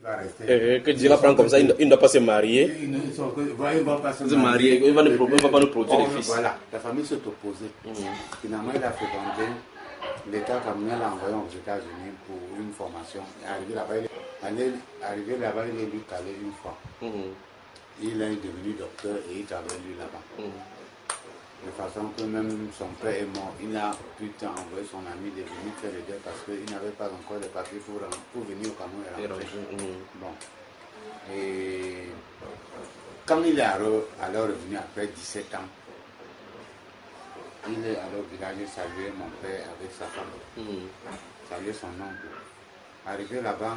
Que Dieu la prend comme ça, il ne doit pas se marier. Il ne va pas se marier. Il ne va pas nous produire des fils. Voilà, la famille s'est opposée. Finalement, il a fréquenté. L'État camerounais l'a envoyé aux États-Unis pour une formation. Arrivé là-bas, il est lui calé une fois. Il est devenu docteur et il travaille lui là-bas. De façon que même son père est mort, il n'a plus de temps envoyer son ami de venir faire le deuil parce qu'il n'avait pas encore les papiers pour venir au Cameroun et rentrer. Bon. Et quand il est alors revenu après 17 ans, il est alors au village saluer mon père avec sa femme, saluer son oncle. Arrivé là-bas,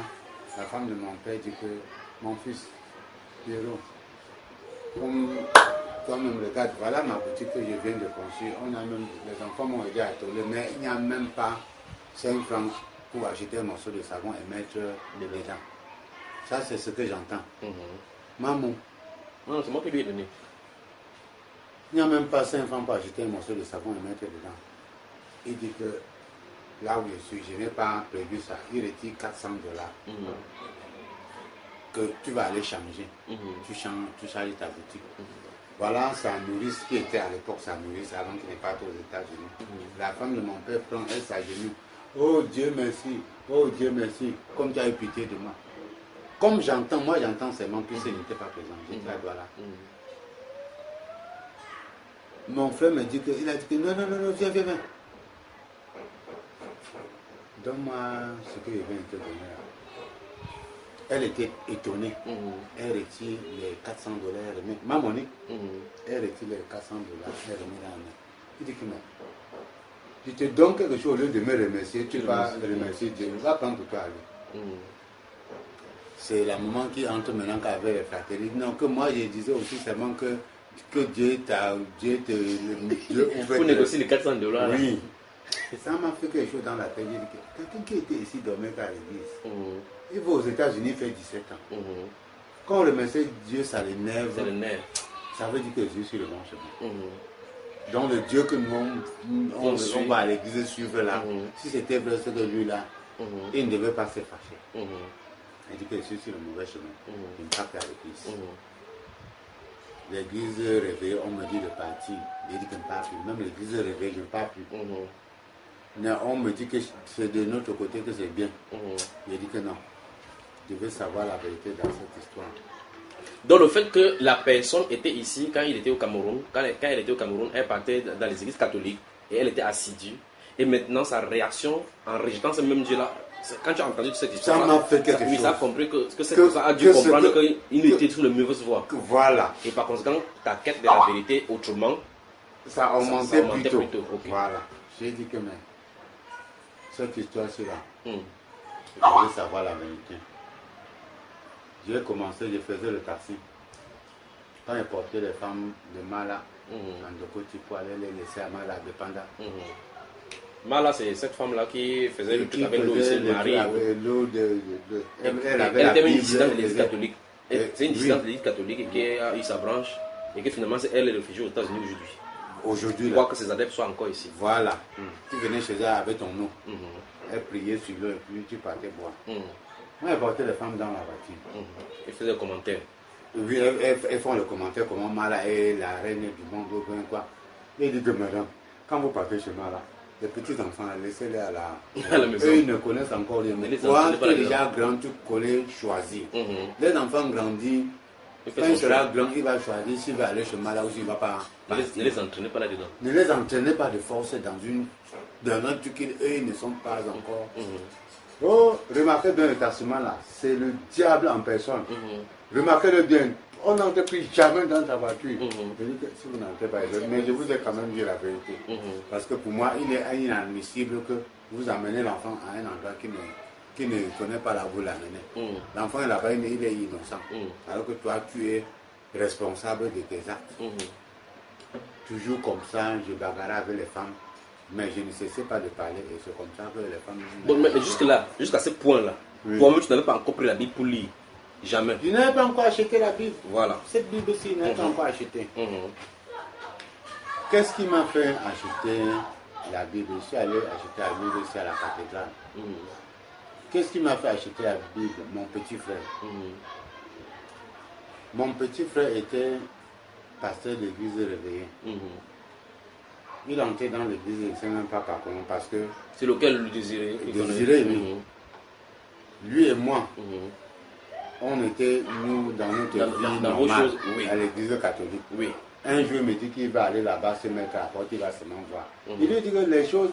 la femme de mon père dit que mon fils, Pierrot, toi-même regarde, voilà ma boutique que je viens de construire. Les enfants m'ont aidé à tourner, mais il n'y a même pas 5 francs pour acheter un morceau de savon et mettre dedans. Ça, c'est ce que j'entends. Maman. Non, c'est moi qui lui ai donné. Il n'y a même pas 5 francs pour acheter un morceau de savon et mettre dedans. Il dit que là où je suis, je n'ai pas prévu ça. Il retire $400 que tu vas aller changer. Tu changes ta boutique. Voilà sa nourrice qui était à l'époque sa nourrice avant qu'il n'est pas aux États-Unis. La femme de mon père prend elle s'agenouille. Oh Dieu merci, oh Dieu merci, comme tu as eu pitié de moi. Comme j'entends, moi j'entends seulement que ce n'était pas présent. J'étais là, voilà. Mon frère me dit il a dit que non, viens. Donne-moi ce que je viens de te donner là. Elle était étonnée. Elle retire les $400, elle remet. Ma monnaie, elle retire les $400, elle remet là. Il dit que non. Je te donne quelque chose au lieu de me remercier, tu vas remercier Dieu. Va prendre pour toi aller. C'est la maman qui entre maintenant avec les fraternité. Non, que moi je disais aussi seulement que Dieu pour négocier les $400. Oui. Et ça m'a fait quelque chose dans la tête. J'ai dit que quelqu'un qui était ici dormait à l'église. Il va aux États-Unis, il fait 17 ans. Quand on remercie Dieu, ça l'énerve. Ça veut dire que Dieu est sur le bon chemin. Donc le Dieu que nous on va à l'église suivre là, si c'était vrai ce que lui là, il ne devait pas se fâcher. Il dit que je suis sur le mauvais chemin. Il ne part plus à l'église. L'église réveillée, on me dit de partir. Il dit qu'il ne part plus. Même l'église réveillée, je ne pars plus. Mais on me dit que c'est de notre côté que c'est bien. Il dit que non. Je veux savoir la vérité dans cette histoire. Donc le fait que la personne était ici quand il était au Cameroun, quand elle était au Cameroun, elle partait dans les églises catholiques et elle était assidue. Et maintenant sa réaction en rejetant ce même Dieu-là, quand tu as entendu cette histoire, ça m'a fait quelque chose. Ça a compris que cette personne a dû comprendre qu'il était sur le mauvaise voie. Voilà. Et par conséquent, ta quête de la vérité autrement, ça a augmenté plutôt. Okay. Voilà. J'ai dit que mais cette histoire-ci là, je voulais savoir la vérité. J'ai commencé, je faisais le taxi. Quand je portais les femmes de Mala, en Dokoti pour aller les laisser à Mala, de Panda. Mala, c'est cette femme-là qui faisait le truc avec l'eau ici, Marie. Elle était une dissidente de l'église catholique. C'est une dissidente de l'église catholique et qui a eu sa branche. Et que finalement, elle est réfugiée aux États-Unis aujourd'hui. Aujourd'hui, je crois que ses adeptes soient encore ici. Voilà. Tu venais chez elle avec ton eau. Elle priait sur l'eau et puis tu partais boire. Moi, elle portait les femmes dans la voiture. Elle faisait des commentaires. Oui, elles font le commentaire comment Mala est la reine du monde ou bien quoi. Et il dit que madame, quand vous partez chez Mala, les petits enfants, laissez-les à la maison. Eux, ils ne connaissent encore rien. Mais toi, tu es déjà grand, tu connais choisir. Les enfants grandissent. Quand il sera grand, il va choisir s'il va aller chez Mala ou s'il ne va pas. Ne les entraînez pas là-dedans. Ne les entraînez pas de force dans un truc qu'eux, ils ne sont pas encore. Oh, remarquez bien le tassement là, c'est le diable en personne. Remarquez-le bien, on n'entre plus jamais dans ta voiture. Je dis que si vous n'entrez pas, mais je vous ai quand même dit la vérité. Parce que pour moi, il est inadmissible que vous amenez l'enfant à un endroit qui ne connaît pas là où vous l'amenez. L'enfant est là-bas, il est innocent. Alors que toi, tu es responsable de tes actes. Toujours comme ça, je bagarrais avec les femmes. Mais je ne cessais pas de parler et c'est comme ça que les femmes... Bon, mais jusque-là, jusqu'à ce point-là, toi-même tu n'avais pas encore pris la Bible pour lire. Jamais. Je n'avais pas encore acheté la Bible. Voilà. Cette Bible-ci, je n'avais pas encore acheté. Qu'est-ce qui m'a fait acheter la Bible? Je suis allé acheter la Bible ici à la cathédrale. Qu'est-ce qui m'a fait acheter la Bible? Mon petit frère. Mon petit frère était pasteur d'église réveillé. Il entrait dans l'église, il ne sait même pas par comment, parce que... C'est lequel le désiré? Désiré, oui. Lui et moi, on était, nous, dans notre vie normale, à l'église catholique. Oui. Un jour, il me dit qu'il va aller là-bas se mettre à la porte, il va seulement voir. Il lui dit que les choses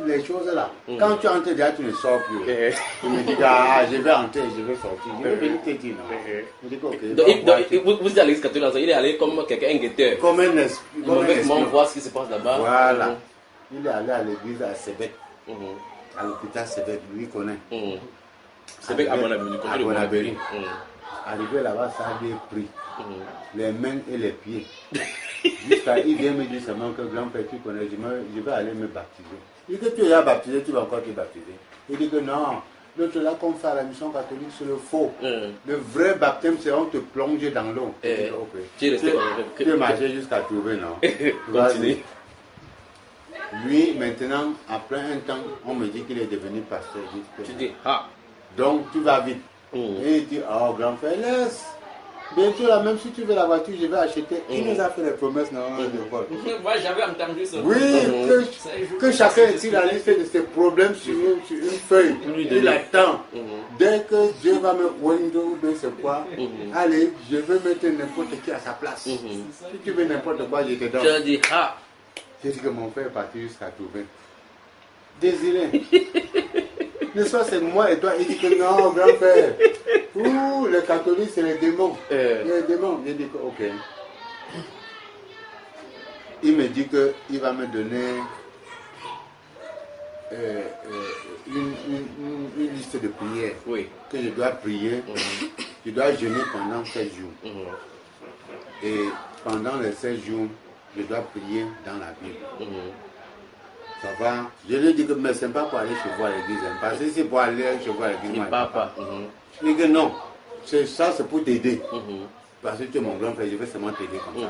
là, quand tu entres déjà, tu ne sors plus. Il me dit, je vais entrer, je vais sortir. Je vais venir te dire non. Il dit, ok. Donc, vous êtes à l'église catholique, il est allé comme quelqu'un, un guetteur. Comme un esprit. On voit ce qui se passe là-bas. Voilà. Il est allé à l'église à Sébec, à l'hôpital Sébec, lui connaît. Sébec à Bonabéry. Arrivé là-bas, ça a bien pris. Les mains et les pieds. Jusqu'à il vient me dire seulement que grand-père, tu connais, je vais aller me baptiser. Il dit que tu es déjà baptisé, tu vas encore te baptiser. Il dit que non, l'autre là qu'on fait à la mission catholique, c'est le faux. Le vrai baptême, c'est on te plonge dans l'eau. Tu es marché jusqu'à trouver, non? Continue. Lui, maintenant, après un temps, on me dit qu'il est devenu pasteur. Tu dis, ah. Donc, tu vas vite. Et il dit, oh, grand-père, laisse. Bientôt, là, même si tu veux la voiture, je vais acheter. Il nous a fait les promesses, non? Moi, j'avais entendu ça. Oui, que chacun écrit la liste de ses problèmes sur une feuille. Il attend. Dès que Dieu va me window, c'est quoi? Allez, je vais mettre n'importe qui à sa place. Si tu veux n'importe quoi, je te donne. Je dis, ah. J'ai dit que mon frère est parti jusqu'à trouver. Désiré. Ne soit c'est moi et toi. Il dit que non, grand-père. Ouh, les catholiques, c'est les démons. Les démons. J'ai dit que ok. Il me dit qu'il va me donner une liste de prières. Oui. Que je dois prier. Je dois jeûner pendant 16 jours. Et pendant les 16 jours, je dois prier dans la Bible. Ça va. Je lui ai dit que mais c'est pas pour aller chez vous à l'église. Parce que c'est pour aller chez vous à l'église. Il ne part pas. Je lui ai dit que non. Ça, c'est pour t'aider. Parce que tu es mon grand-père, je vais seulement t'aider comme ça.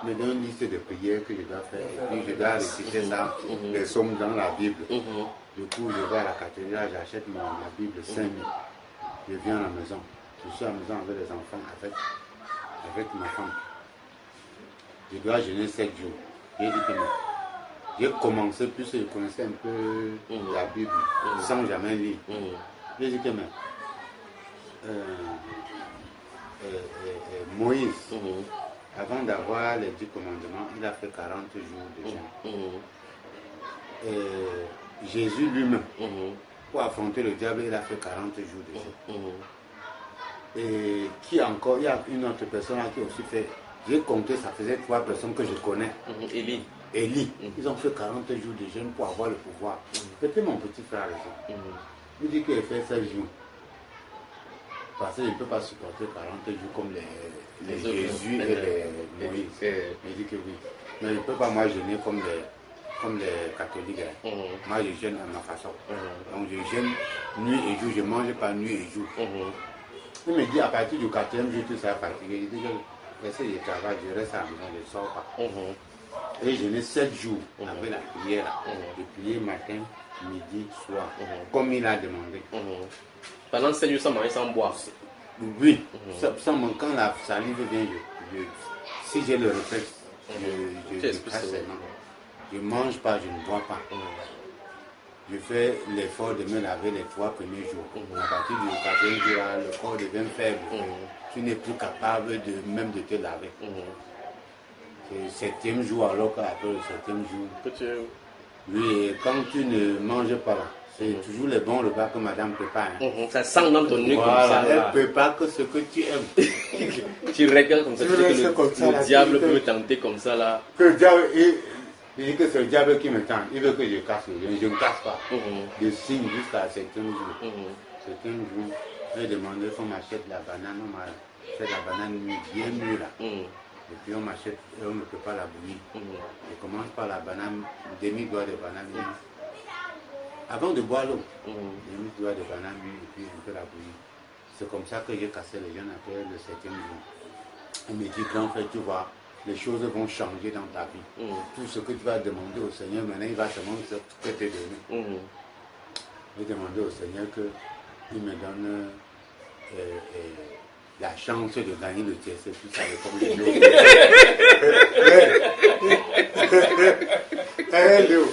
Il me donne une liste de prières que je dois faire. Et puis je dois réciter ça, les sommes dans la Bible. Du coup, je vais à la cathédrale, j'achète ma Bible 5 000. Je viens à la maison. Je suis à la maison avec les enfants, avec ma femme. Je dois jeûner 7 jours. J'ai dit que non. J'ai commencé, plus je connaissais un peu la Bible, sans jamais lire. J'ai dit que mais, Moïse, avant d'avoir les 10 commandements, il a fait 40 jours de jeûne. Jésus lui-même, pour affronter le diable, il a fait 40 jours de jeûne. Et qui encore, il y a une autre personne qui a aussi fait. J'ai compté, ça faisait 3 personnes que je connais. Élie. Ils ont fait 40 jours de jeûne pour avoir le pouvoir. C'était mon petit frère ici. Il dit qu'il fait 16 jours. Parce qu'il ne peut pas supporter 40 jours comme les Jésus et les Moïse. Il dit que oui. Mais il ne peut pas moi jeûner comme les catholiques. Moi je jeûne à ma façon. Donc je jeûne nuit et jour. Je ne mange pas nuit et jour. Il me dit à partir du 4e jour, tu seras fatigué. Il dit que laissez le travail, je reste à la maison, je ne sors pas. Et je n'ai 7 jours avec la prière. Je priais matin, midi, soir, comme il a demandé. Pendant 7 jours sans manger, sans boire. Oui, quand la salive vient, si j'ai le réflexe, je ne mange pas, je ne bois pas. Je fais l'effort de me laver les 3 premiers jours. À partir du 4e jour, le corps devient faible. Tu n'es plus capable même de te laver. C'est le 7e jour, alors qu'après le 7e jour, oui, et quand tu ne manges pas, c'est toujours les bons repas que madame prépare. Ça sent dans ton nez voilà, comme ça. Elle prépare que ce que tu aimes. Tu regardes comme ça, tu sais que le diable peut me tenter comme ça là. Que le diable, il dit que c'est le diable qui me tente. Il veut que je casse le lion. Je ne casse pas. Je signe jusqu'à 7e jour. 7e jour, j'ai demandé qu'on m'achète la banane. On m'a fait la banane bien mûre là. Et puis on m'achète et on me prépare la bouillie. Je commence par la banane, demi-doigt de banane mûre. Avant de boire l'eau, demi-doigt de banane mûre et puis un peu la bouillie. C'est comme ça que j'ai cassé les jeunes après le 7e jour. Il me dit, grand frère, tu vois, les choses vont changer dans ta vie. Tout ce que tu vas demander au Seigneur, maintenant il va seulement te donner. J'ai demandé au Seigneur que il me donne la chance de gagner le TSC, tout ça, comme les Léo.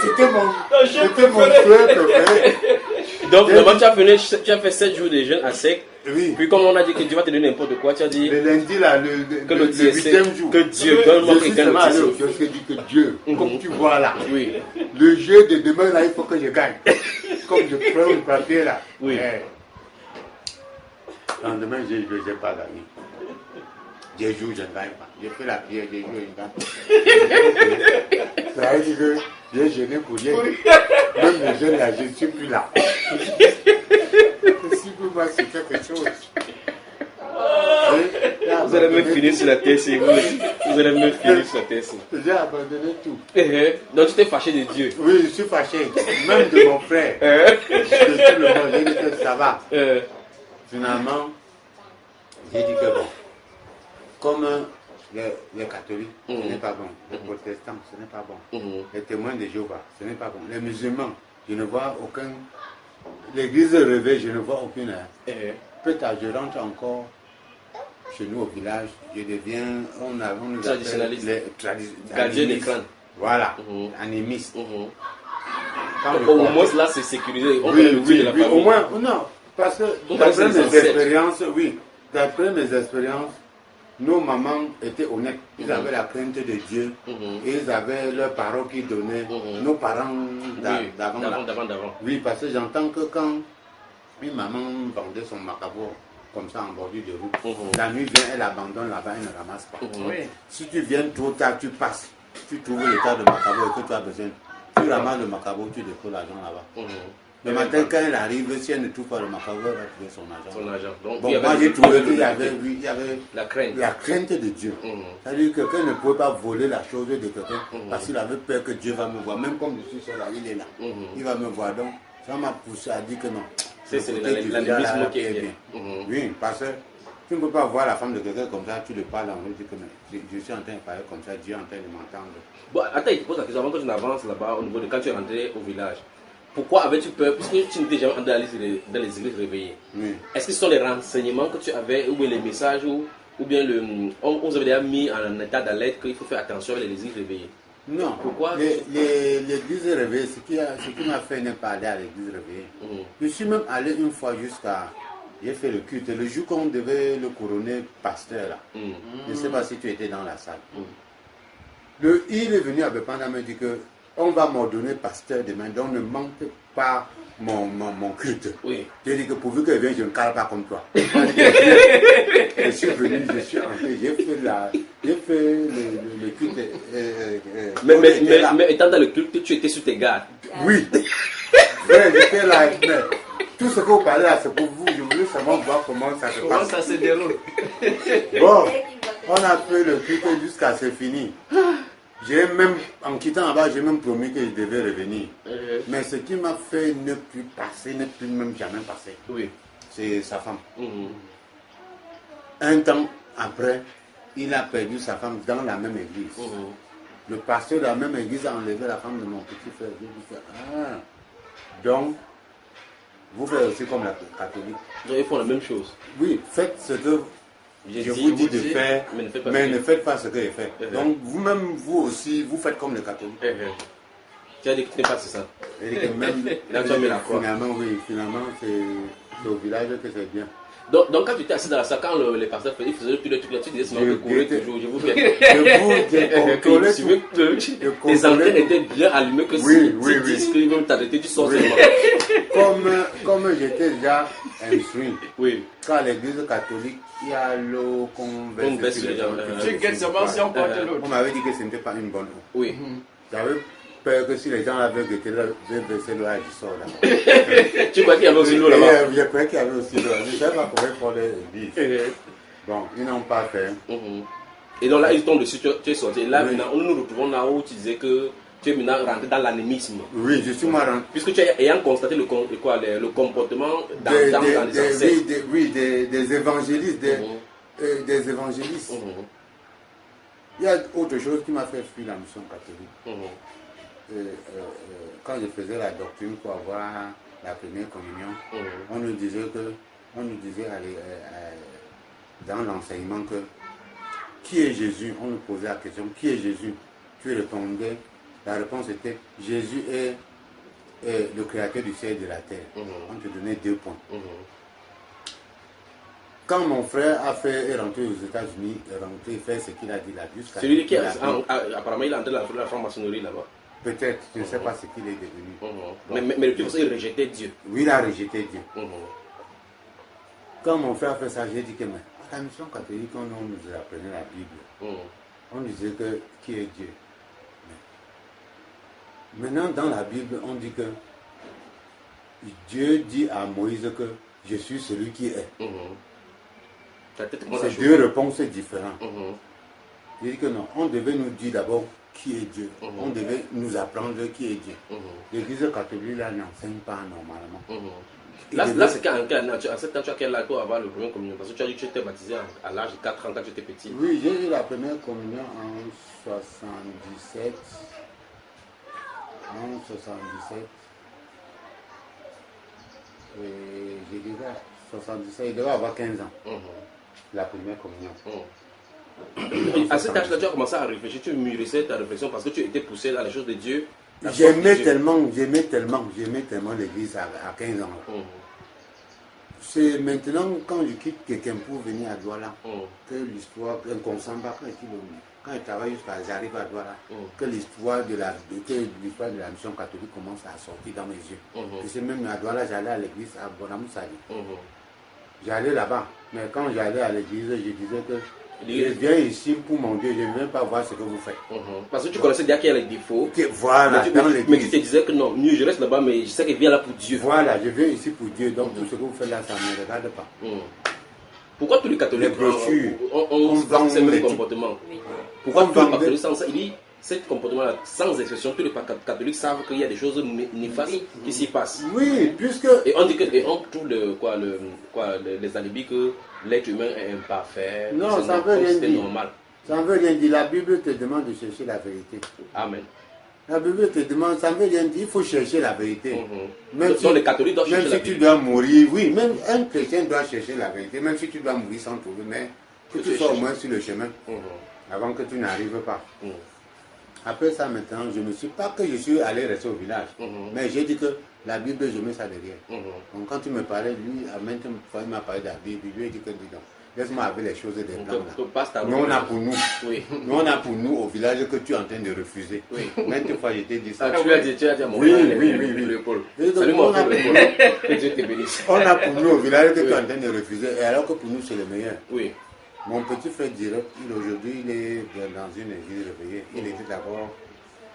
C'était mon souhait préféré. Donc, d'abord, tu as fait 7 jours de jeûne à sec. Oui. Puis, comme on a dit que Dieu va te donner n'importe quoi, tu as dit. Le lundi, là, le 8e jour. Que Dieu donne-moi quelqu'un de TSC. Je suis dit que Dieu, comme tu vois là, oui. le jeu de demain, là, il faut que je gagne. Comme je prends le papier là. Oui. Le lendemain, je n'ai pas gagné. J'ai joué, je ne gagne pas. J'ai fait la prière, j'ai joué, je ne gagne pas. Ça veut dire que j'ai gêné pour rien. Même le jeune là, je ne suis plus là. Si vous voyez, c'est quelque chose. Vous allez me finir sur la TSC. Vous allez me finir sur la TSC. J'ai abandonné tout. Donc tu t'es fâché de Dieu. Oui, je suis fâché. Même de mon frère. De tout le monde, j'ai dit que ça va. Finalement, j'ai dit que bon. Comme les catholiques, ce n'est pas bon. Les protestants, ce n'est pas bon. Les témoins de Jéhovah, ce n'est pas bon. Les musulmans, je ne vois aucun. L'église rêvée, je ne vois aucune. Peut-être je rentre encore chez nous au village, je deviens, on nous appelle les gardien des crânes. Voilà, animiste. Au moins là c'est sécurisé. Oui, au moins, non, parce que d'après mes expériences, nos mamans étaient honnêtes, ils avaient la crainte de Dieu, et ils avaient leurs parents qui donnaient, nos parents d'avant. Oui, parce que j'entends que quand une maman vendait son macabo comme ça en bordure de route, la nuit vient, elle abandonne là-bas, elle ne ramasse pas. Si tu viens trop tard, tu passes, tu trouves le tas de macabo et que tu as besoin, tu ramasses le macabo, tu déposes l'argent là-bas. Le matin, quand elle arrive, si elle ne trouve pas le macabo, elle va trouver son argent. Donc, bon, moi j'ai trouvé qu'il y avait la crainte de Dieu. C'est-à-dire que quelqu'un ne pouvait pas voler la chose de quelqu'un parce qu'il avait peur que Dieu va me voir. Même comme je suis seul là, il est là. Il va me voir. Donc, ça m'a poussé à dire que non. C'est l'animisme qui est bien. Oui, parce que tu ne peux pas voir la femme de quelqu'un comme ça, tu le parles, on lui dit que je suis en train de parler comme ça, Dieu est en train de m'entendre. Bon, attends, il te pose la question avant que tu n'avances là-bas au niveau de quand tu es rentré au village. Pourquoi avais-tu peur? Puisque tu n'étais jamais entré dans les églises réveillées. Est-ce que ce sont les renseignements que tu avais, ou bien les messages, ou bien on vous avait déjà mis en état d'alerte qu'il faut faire attention avec les églises réveillées? Non. Pourquoi? L'église réveillée, ce qui m'a fait ne pas aller à l'église réveillée. Je suis même allé une fois jusqu'à. J'ai fait le culte. Le jour qu'on devait le couronner pasteur là. Je ne sais pas si tu étais dans la salle. Il est venu à Bepanda me dire que on va m'ordonner pasteur demain, donc ne manque pas mon culte. J'ai dit que pourvu que vienne, je ne parle pas comme toi. Je suis venu, je suis entré, j'ai fait le culte. Mais étant dans le culte, tu étais sur tes gardes. Oui. Ouais, j'étais là. Mais tout ce que vous parlez là, c'est pour vous. Je voulais seulement voir comment ça se passe. Comment ça se déroule. Bon, on a fait le culte jusqu'à ce fini. J'ai même, en quittant là-bas, j'ai même promis que je devais revenir. Mais ce qui m'a fait ne plus passer, ne plus même jamais passer, c'est sa femme. Un temps après, il a perdu sa femme dans la même église. Le pasteur de la même église a enlevé la femme de mon petit frère. J'ai dit, donc, vous faites aussi comme la catholique. Donc, ils font la même chose. Oui, faites ce que je vous dis de faire, mais ne faites pas ce que je fais. Donc, vous-même, vous aussi, vous faites comme les catholiques. Tu as dit que tu n'es pas ça. Et que même, finalement, c'est au village que c'est bien. Donc, quand tu étais assis dans la salle, quand les pasteurs faisaient tous les trucs là, tu disais sinon que courir toujours. Je vous fais. Tes antennes étaient bien allumées que si tu dis qu'ils vont t'arrêter, tu sors seulement. Comme j'étais déjà instruit, quand l'église catholique, il y a l'eau qu'on verse sur les gens. On m'avait dit que ce n'était pas une bonne eau. Oui. J'avais peur que si les gens avaient guetté là, verser l'eau, je sors là. Tu crois qu'il y avait aussi l'eau là-bas? Je croyais qu'il y avait aussi l'eau. Je ne savais pas comment faire les églises. Bon, ils n'ont pas fait. Et donc là, ils tombent dessus, tu es sorti. Et là, maintenant, nous nous retrouvons là où tu disais que tu es maintenant rentré dans l'animisme. Oui, je suis marrant. Puisque tu es ayant constaté le comportement dans les ancêtres. Des évangélistes. Des évangélistes. Il y a autre chose qui m'a fait fuir la mission catholique. Quand je faisais la doctrine pour avoir la première communion, on nous disait dans l'enseignement que qui est Jésus? On nous posait la question, qui est Jésus? Tu répondais, la réponse était Jésus est le créateur du ciel et de la terre. On te donnait 2 points. Quand mon frère est rentré aux États-Unis, faire ce qu'il a dit là, jusqu'à... Celui qui apparemment il est entré dans la franc-maçonnerie là-bas. Peut-être, je ne sais pas ce qu'il est devenu. Mais le plus il rejetait Dieu. Oui, il a rejeté Dieu. Quand mon frère a fait ça, j'ai dit que mais, à la mission catholique, on nous apprenait la Bible. On disait que qui est Dieu. Maintenant, dans la Bible, on dit que Dieu dit à Moïse que je suis celui qui est. C'est 2 réponses différentes. Il dit que non, on devait nous dire d'abord qui est Dieu. On devait nous apprendre qui est Dieu. L'Église catholique là n'enseigne pas normalement. Là c'est qu'à cet âge, tu as quel âge pour avoir le premier communion? Parce que tu as dit que tu étais baptisé à l'âge de 4 ans quand tu étais petit. Oui, j'ai eu la première communion en 77. En 77. Et je dirais 77, il devait avoir 15 ans. La première communion. À cet âge-là, tu as commencé à réfléchir, tu mûrissais ta réflexion parce que tu étais poussé dans les choses de Dieu. J'aimais tellement l'église à 15 ans. C'est maintenant quand je quitte quelqu'un pour venir à Douala que l'histoire, quand je travaille j'arrive à Douala, que l'histoire de la mission catholique commence à sortir dans mes yeux. Et c'est même à Douala, j'allais à l'église à Bonamoussali. J'allais là-bas, mais quand j'allais à l'église, je disais que je viens ici pour mon Dieu, je ne viens pas voir ce que vous faites. Parce que tu connaissais déjà qu'il y a les défauts. Voilà, mais tu te disais que non, mieux je reste là-bas, mais je sais qu'il vient là pour Dieu. Voilà, je viens ici pour Dieu, donc tout ce que vous faites là, ça ne me regarde pas. Pourquoi tous les catholiques ont ces mêmes comportements? Pourquoi tous les catholiques ont ça? Il dit, ce comportement-là, sans exception, tous les catholiques savent qu'il y a des choses néfastes qui s'y passent. Oui, puisque... Et on dit que, et on trouve les alibis que l'être humain est imparfait. Non, ça veut rien dire. Normal. Ça ne veut rien dire. La Bible te demande de chercher la vérité. Amen. La Bible te demande, ça ne veut rien dire, il faut chercher la vérité. Même donc les catholiques doivent chercher la vérité. Même si tu dois mourir, oui, même un chrétien doit chercher la vérité, même si tu dois mourir sans trouver, mais que tu sois au moins sur le chemin, avant que tu n'arrives pas. Après ça, maintenant, je ne suis pas que je suis allé rester au village, mais j'ai dit que la Bible, je mets ça derrière. Donc quand tu me parlais, lui, à maintes fois, il m'a parlé de la Bible, je lui ai dit que, dis donc, laisse-moi avec les choses des plans. Nous, on a pour nous. Nous, on a pour nous au village que tu es en train de refuser. Maintes fois, je t'ai dit ça. Tu as dit à mon oui. Salut mon frère, que Dieu te bénisse. On a pour nous au village que tu es en train de refuser, et alors que pour nous, c'est le meilleur. Oui. Mon petit frère dirait, aujourd'hui, il est dans une église réveillée. Il était d'abord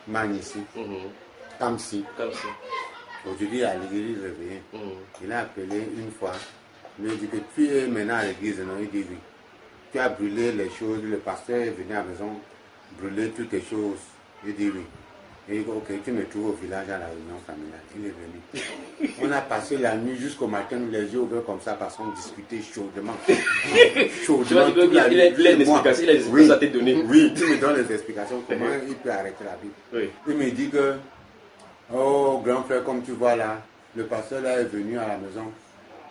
Magnici, Kamsi. Aujourd'hui, il est à l'église réveillée. Il a appelé une fois. Il lui dit que tu es maintenant à l'église, non? Il dit oui. Tu as brûlé les choses, le pasteur est venu à la maison brûler toutes les choses. Il dit oui. Et il dit ok, tu me trouves au village à la réunion familiale. Il est venu. On a passé la nuit jusqu'au matin, les yeux ouverts comme ça, parce qu'on discutait chaudement. Chaudement. Il a des explications à te donner. Oui, tu me donnes les explications, comment il peut arrêter la Bible. Oui. Il me dit que, oh grand frère, comme tu vois là, le pasteur là est venu à la maison.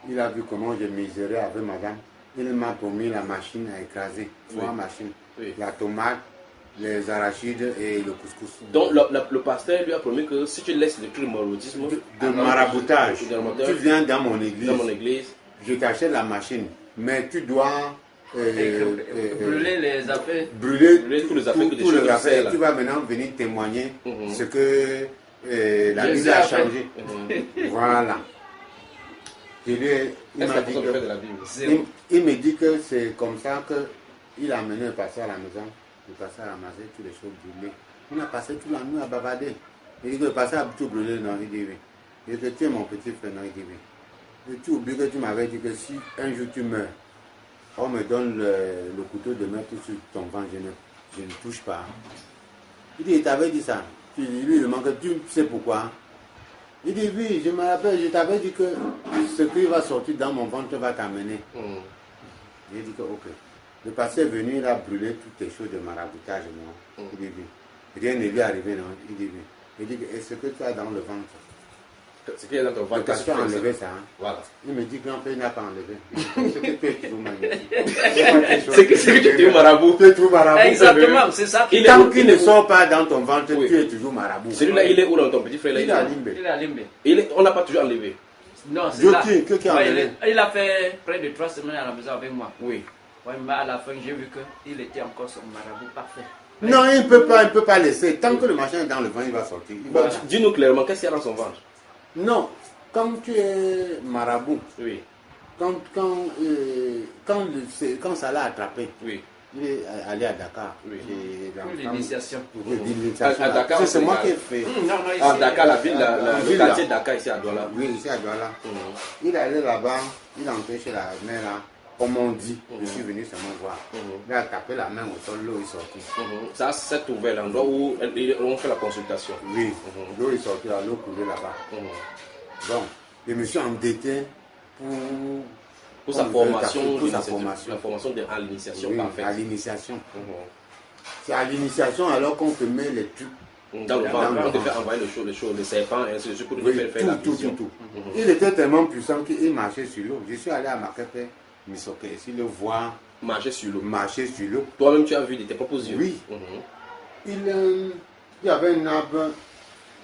Il a vu comment je misérais avec madame. Il m'a promis la machine à écraser. 3 machines. La tomate, les arachides et le couscous. Donc le pasteur lui a promis que si tu laisses le truc de maraboutage, tu viens dans mon église, je t'achète la machine, mais tu dois brûler les affaires. Brûler tous les affaires que les affaires. Tu vas maintenant venir témoigner ce que la Bible a changé. Voilà. Il me dit que c'est comme ça qu'il a amené le pasteur à la maison. Le pasteur a ramassé toutes les choses brûlées. On a passé toute la nuit à bavarder. Il dit que le pasteur a tout brûlé, non? Il dit oui. Il dit que tu es mon petit frère, non? Il dit oui. Et tu oublies que tu m'avais dit que si un jour tu meurs, on me donne le couteau de mettre sur ton ventre, je ne touche pas. Il dit, il t'avait dit ça. Il lui demande, tu sais pourquoi? Il dit, oui, je me rappelle, je t'avais dit que ce qui va sortir dans mon ventre va t'amener. J'ai dit que, ok. Le pasteur est venu, il a brûlé toutes les choses de maraboutage, non? Il dit, oui. Rien ne lui est arrivé, non? Il dit, oui. Il dit, et ce que tu as dans le ventre? Ce qui est dans ton ventre. Parce que tu as enlevé ça. Hein. Voilà. Il me dit grand-père n'a pas enlevé. C'est que tu es toujours magnifique. C'est que tu es toujours marabout. Tu es toujours marabout. Exactement, c'est ça. Tant qu'il ne sort pas dans ton ventre, tu es toujours marabout. Celui-là, il est où dans ton petit frère là? Il est à Limbe. Il est à Limbe. On n'a pas toujours enlevé. Non, c'est là. Qui a enlevé? Il a fait près de 3 semaines à la maison avec moi. Oui. Ouais, mais à la fin, j'ai vu qu'il était encore son marabout parfait. Non, il ne peut pas laisser. Tant que le machin est dans le ventre, il va sortir. Bon, dis-nous clairement, qu'est-ce qu'il y a dans son ventre? Non, quand tu es marabout, Oui. quand ça l'a attrapé, Oui. il est allé à Dakar. Oui. L'initiation. À Dakar, c'est moi qui ai fait. À Dakar, la ville, le quartier de Dakar, ici à Douala. Oui, ici à Douala. Il est allé là-bas, il est entré chez la mère là. Comme on dit, je suis venu seulement voir. Il a tapé la main au sol, l'eau est sortie. Ça, c'est ouvert l'endroit où on fait la consultation. Oui, l'eau est sortie, l'eau coulait là-bas. Bon, je me suis endetté pour sa formation. Pour sa formation. La formation à l'initiation, oui, parfait. à l'initiation. C'est à l'initiation alors qu'on te met les trucs. Dans le ventre, on te fait envoyer les serpents, et ainsi de suite pour te faire la vision. Tout. Il était tellement puissant qu'il marchait sur l'eau. Je suis allé à Makepe. Misoke, si le voir marcher sur l'eau. Toi-même, tu as vu de tes propres yeux. Oui. Il y avait un arbre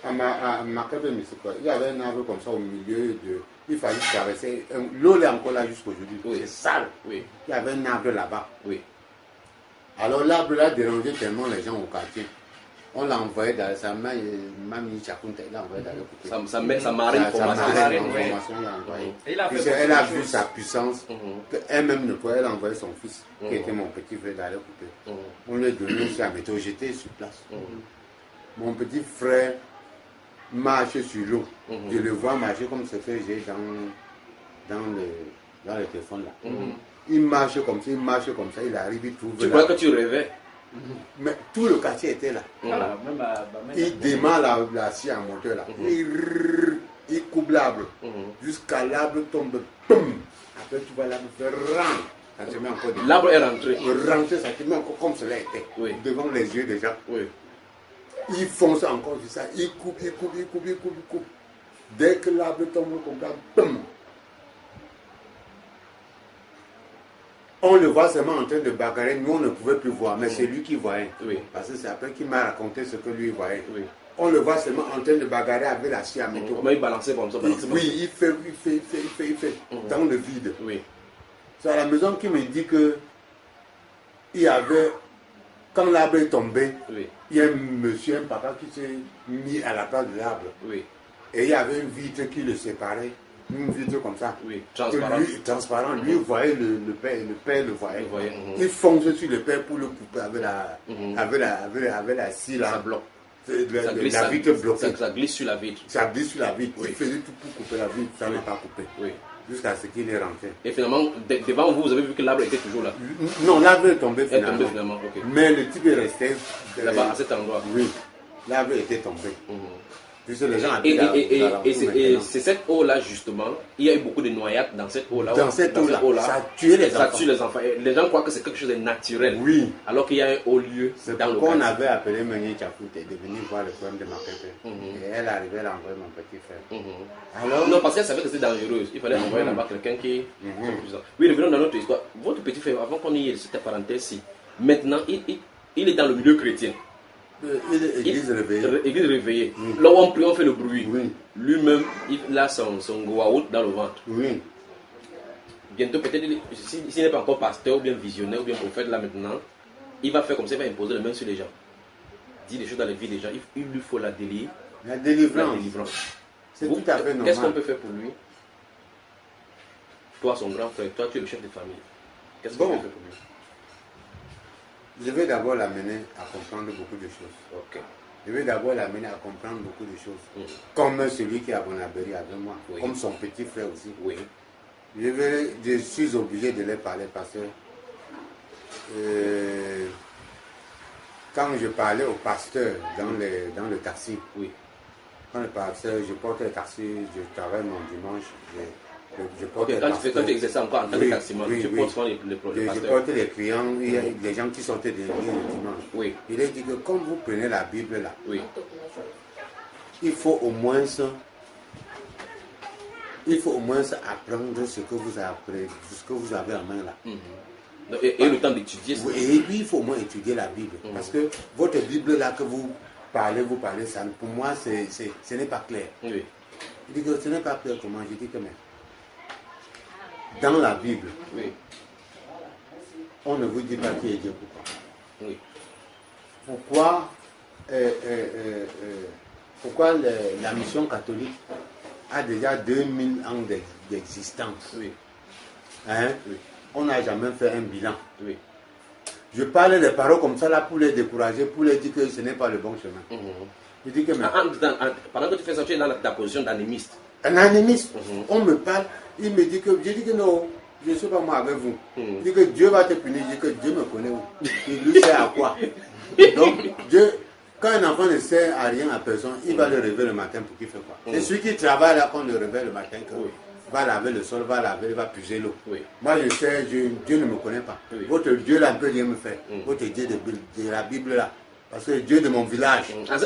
à Makepe Misoke. Il y avait un arbre comme ça au milieu de. Il fallait traverser. L'eau est encore là jusqu'aujourd'hui. Oui. C'est sale. Oui. Il y avait un arbre là-bas. Oui. Alors l'arbre là dérangeait tellement les gens au quartier. On l'a envoyé dans sa main, Mami Chakunte, il l'a envoyé dans le côté. Ça marine formation. Elle a vu sa puissance, qu'elle-même ne pouvait, elle a envoyé son fils, qui était mon petit frère, d'aller couper. On lui a donné aussi à météo, j'étais sur place. Mon petit frère marche sur l'eau. Je le vois marcher comme ce que j'ai dans le téléphone là. Il marche comme ça, il arrive, il trouve. Tu crois que tu rêvais? Mais tout le quartier était là. Il démarre la scie en moteur là. Il coupe l'arbre. Jusqu'à l'arbre tombe. Boum. Après tu vas l'arbre faire rang. L'arbre est rentré. Rentré, ça te met encore comme cela était. Oui. Devant les yeux déjà. Oui. Il fonce encore sur ça. Il coupe. Dès que l'arbre tombe comme ça, boum. On le voit seulement en train de bagarrer, nous on ne pouvait plus voir, mais c'est lui qui voyait. Oui. Parce que c'est après qu'il m'a raconté ce que lui voyait. Oui. On le voit seulement en train de bagarrer avec la scie à métaux. Comment il balançait comme ça? Oui, il fait dans le vide. Oui. C'est à la maison qui me dit que il y avait, quand l'arbre est tombé, oui. Il y a un monsieur, un papa qui s'est mis à la place de l'arbre. Oui. Et il y avait une vitre qui le séparait. Une vitre comme ça. Oui, transparent. Lui voyait le père le voyait. Il fonce sur le père pour le couper avec la scie là. Ça bloque. La vitre bloquée. Ça glisse sur la vitre. Ça glisse sur la vitre. Oui. Il faisait tout pour couper la vitre, ça n'a pas coupé. Oui. Jusqu'à ce qu'il est rentré. Et finalement, devant vous, vous avez vu que l'arbre était toujours là. Non, l'arbre est tombé finalement. Est tombé finalement, ok. Mais le type est resté là-bas à cet endroit. Oui. L'arbre était tombé. Puisque les gens et c'est cette eau-là, justement, il y a eu beaucoup de noyades dans cette eau-là. Dans cette eau-là, ça tue les enfants. Ça tue les enfants. Et les gens croient que c'est quelque chose de naturel. Oui. Alors qu'il y a un haut lieu c'est dans le pourquoi quartier. on avait appelé Meunier Tchafoute de venir voir le problème de ma pépé. Et elle arrivait, elle a envoyé mon petit frère. Alors, non, parce qu'elle savait que c'était dangereux. Il fallait envoyer là-bas quelqu'un qui... Oui, revenons dans notre histoire. Votre petit frère, avant qu'on y ait cette parenthèse-ci, maintenant, il est dans le milieu chrétien. Église réveillée. Église réveillée. Là où on prie, on fait le bruit. Oui. Lui-même, il a son goaout dans le ventre. Oui. Bientôt, peut-être, s'il n'est pas encore pasteur ou bien visionnaire ou bien prophète là maintenant, il va faire comme ça, il va imposer les mains sur les gens. Dire des choses dans les vies des gens. Il lui faut la délivrance. La délivrance. C'est tout à fait normal. Qu'est-ce qu'on peut faire pour lui? Toi, son grand frère, toi, tu es le chef de famille. Qu'est-ce qu'on peut faire pour lui? Je vais d'abord l'amener à comprendre beaucoup de choses. Ok. Je vais d'abord l'amener à comprendre beaucoup de choses. Comme celui qui est à Bonabéry avec moi. Oui. Comme son petit frère aussi. Oui. Je suis obligé de les parler parce que quand je parlais au pasteur dans le taxi, oui. Quand le pasteur, je porte le taxi, je travaille mon dimanche. Je porte quand tu exerces encore en tant que taximan, tu portes souvent les je porte les clients, il y a des gens qui sortaient de l'église le dimanche. Oui. Il a dit que quand vous prenez la Bible là, oui. il faut au moins il faut au moins apprendre ce que vous avez, ce que vous avez en main là. Et le temps d'étudier ça. Et puis il faut au moins étudier la Bible. Parce que votre Bible là que vous parlez, ça, pour moi, ce n'est pas clair. Oui. Il dit que ce n'est pas clair comment. Je dis que mais dans la Bible, Oui. on ne vous dit pas qui est Dieu. Pourquoi pourquoi la mission catholique a déjà 2000 ans d'existence. Oui. Hein? Oui. On n'a jamais fait un bilan. Oui. Je parle des paroles comme ça là pour les décourager, pour les dire que ce n'est pas le bon chemin. Je dis que mais, pendant que tu fais ça, tu es dans ta position d'anémiste. un animiste, on me parle, il me dit que, je dis que non, je ne suis pas moi avec vous. Il dit que Dieu va te punir, je dis que Dieu me connaît. Il lui sert à quoi? Donc, Dieu, quand un enfant ne sert à rien à personne, il va le réveiller le matin pour qu'il fasse quoi? C'est celui qui travaille là qu'on le réveille le matin, que va laver le sol, va puiser l'eau. Moi je sais, Dieu ne me connaît pas. Votre Dieu là ne peut rien me faire. Votre Dieu de la Bible là. Parce que le Dieu de mon village. En ce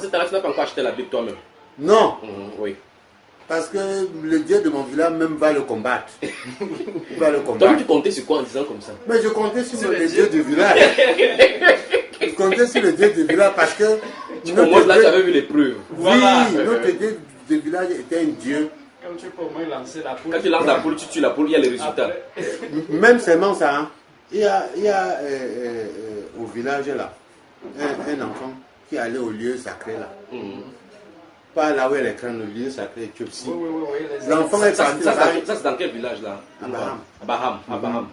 temps-là, tu n'as pas encore acheté la Bible toi-même. Non. Oui. Parce que le Dieu de mon village même va le combattre. Il va le Toi, combattre. tu comptais sur quoi en disant comme ça? Mais je comptais sur le Dieu du village. Je comptais sur le Dieu du village parce que... Moi, là, tu avais vu les preuves. Voilà. Oui, notre Dieu du village était un Dieu. Comme tu peux au moins lancer la poule. Quand tu lances la poule, tu tues la poule, il y a les résultats. Même seulement ça, hein. Il y a au village là, un enfant qui allait au lieu sacré là. Pas là où elle est l'écran, le lieu sacré éthiopie. Oui. L'enfant est parti. Ça, c'est dans quel village là? Abraham.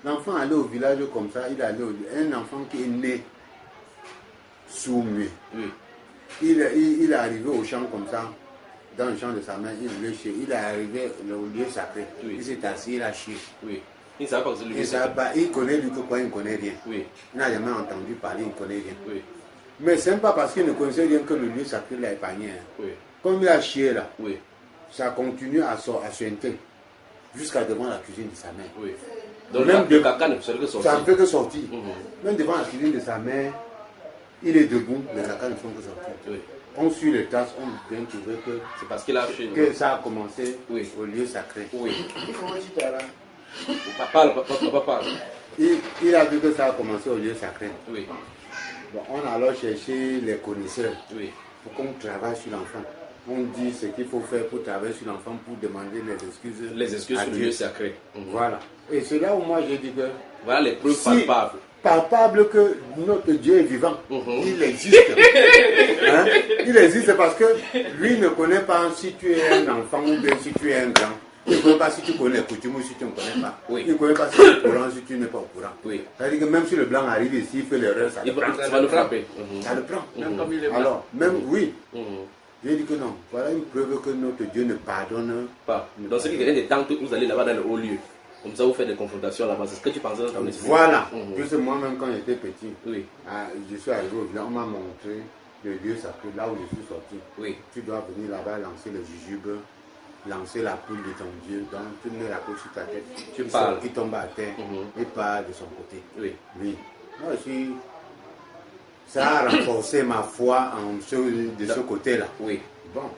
L'enfant allait au village comme ça, il allait au lieu. Un enfant qui est né sourd-muet. Oui. Il est arrivé au champ comme ça, dans le champ de sa mère, il est arrivé au lieu sacré. Il s'est assis, il a chié. Oui. Il ne savait pas que c'est le lieu sacré. Il connaît lui que quoi, il ne connaît rien. Oui. Il n'a jamais entendu parler, il ne connaît rien. Oui. Mais ce n'est pas parce qu'il ne connaissait rien que le lieu sacré l'a épargné. Hein. Oui. Comme il a chié là, Oui. ça continue à suinter jusqu'à devant la cuisine de sa mère. Oui. Donc même le caca ne fait que sortir. Ça ne fait que sortir. Même devant la cuisine de sa mère, il est debout, les caca ne font que sortir. Oui. On suit les tasses, on vient trouver que c'est parce qu'il a fait que ça a commencé au lieu sacré. Oui. Papa parle. Il a vu que ça a commencé au lieu sacré. Oui. Bon, on a alors cherché les connaisseurs. Oui. Pour qu'on travaille sur l'enfant. On dit ce qu'il faut faire pour travailler sur l'enfant pour demander les excuses. Les excuses sur le lieu sacré. Voilà. Et c'est là où moi j'ai dit que. Voilà les preuves palpables. Palpable que notre Dieu est vivant. Il existe. Hein? Il existe parce que lui ne connaît pas si tu es un enfant ou bien si tu es un grand. Il ne connaît pas si tu connais les coutumes ou si tu ne connais pas. Oui. Il ne connaît pas si tu es au courant si tu n'es pas au courant. Oui. C'est-à-dire que même si le blanc arrive ici, il fait l'erreur, ça le prend. Ça va le frapper. Ça le prend. Même comme il est blanc. Alors, même oui. J'ai dit que non. Voilà une preuve que notre Dieu ne pardonne pas. Donc, ce qui vient des temps que vous allez là-bas dans le haut lieu. Comme ça, vous faites des confrontations là-bas. C'est ce que tu pensais dans ton esprit. Voilà. Puisque moi-même, quand j'étais petit, je suis arrivé au village, on m'a montré le lieu sacré, là où je suis sorti. Oui. Tu dois venir là-bas lancer le jujube, lancer la poule de ton Dieu, donc tu mets la poule sur ta tête. Tu parles. Il tombe à terre et part de son côté. Oui. Oui. Moi, ça a renforcé ma foi de ce côté-là. Oui. Bon.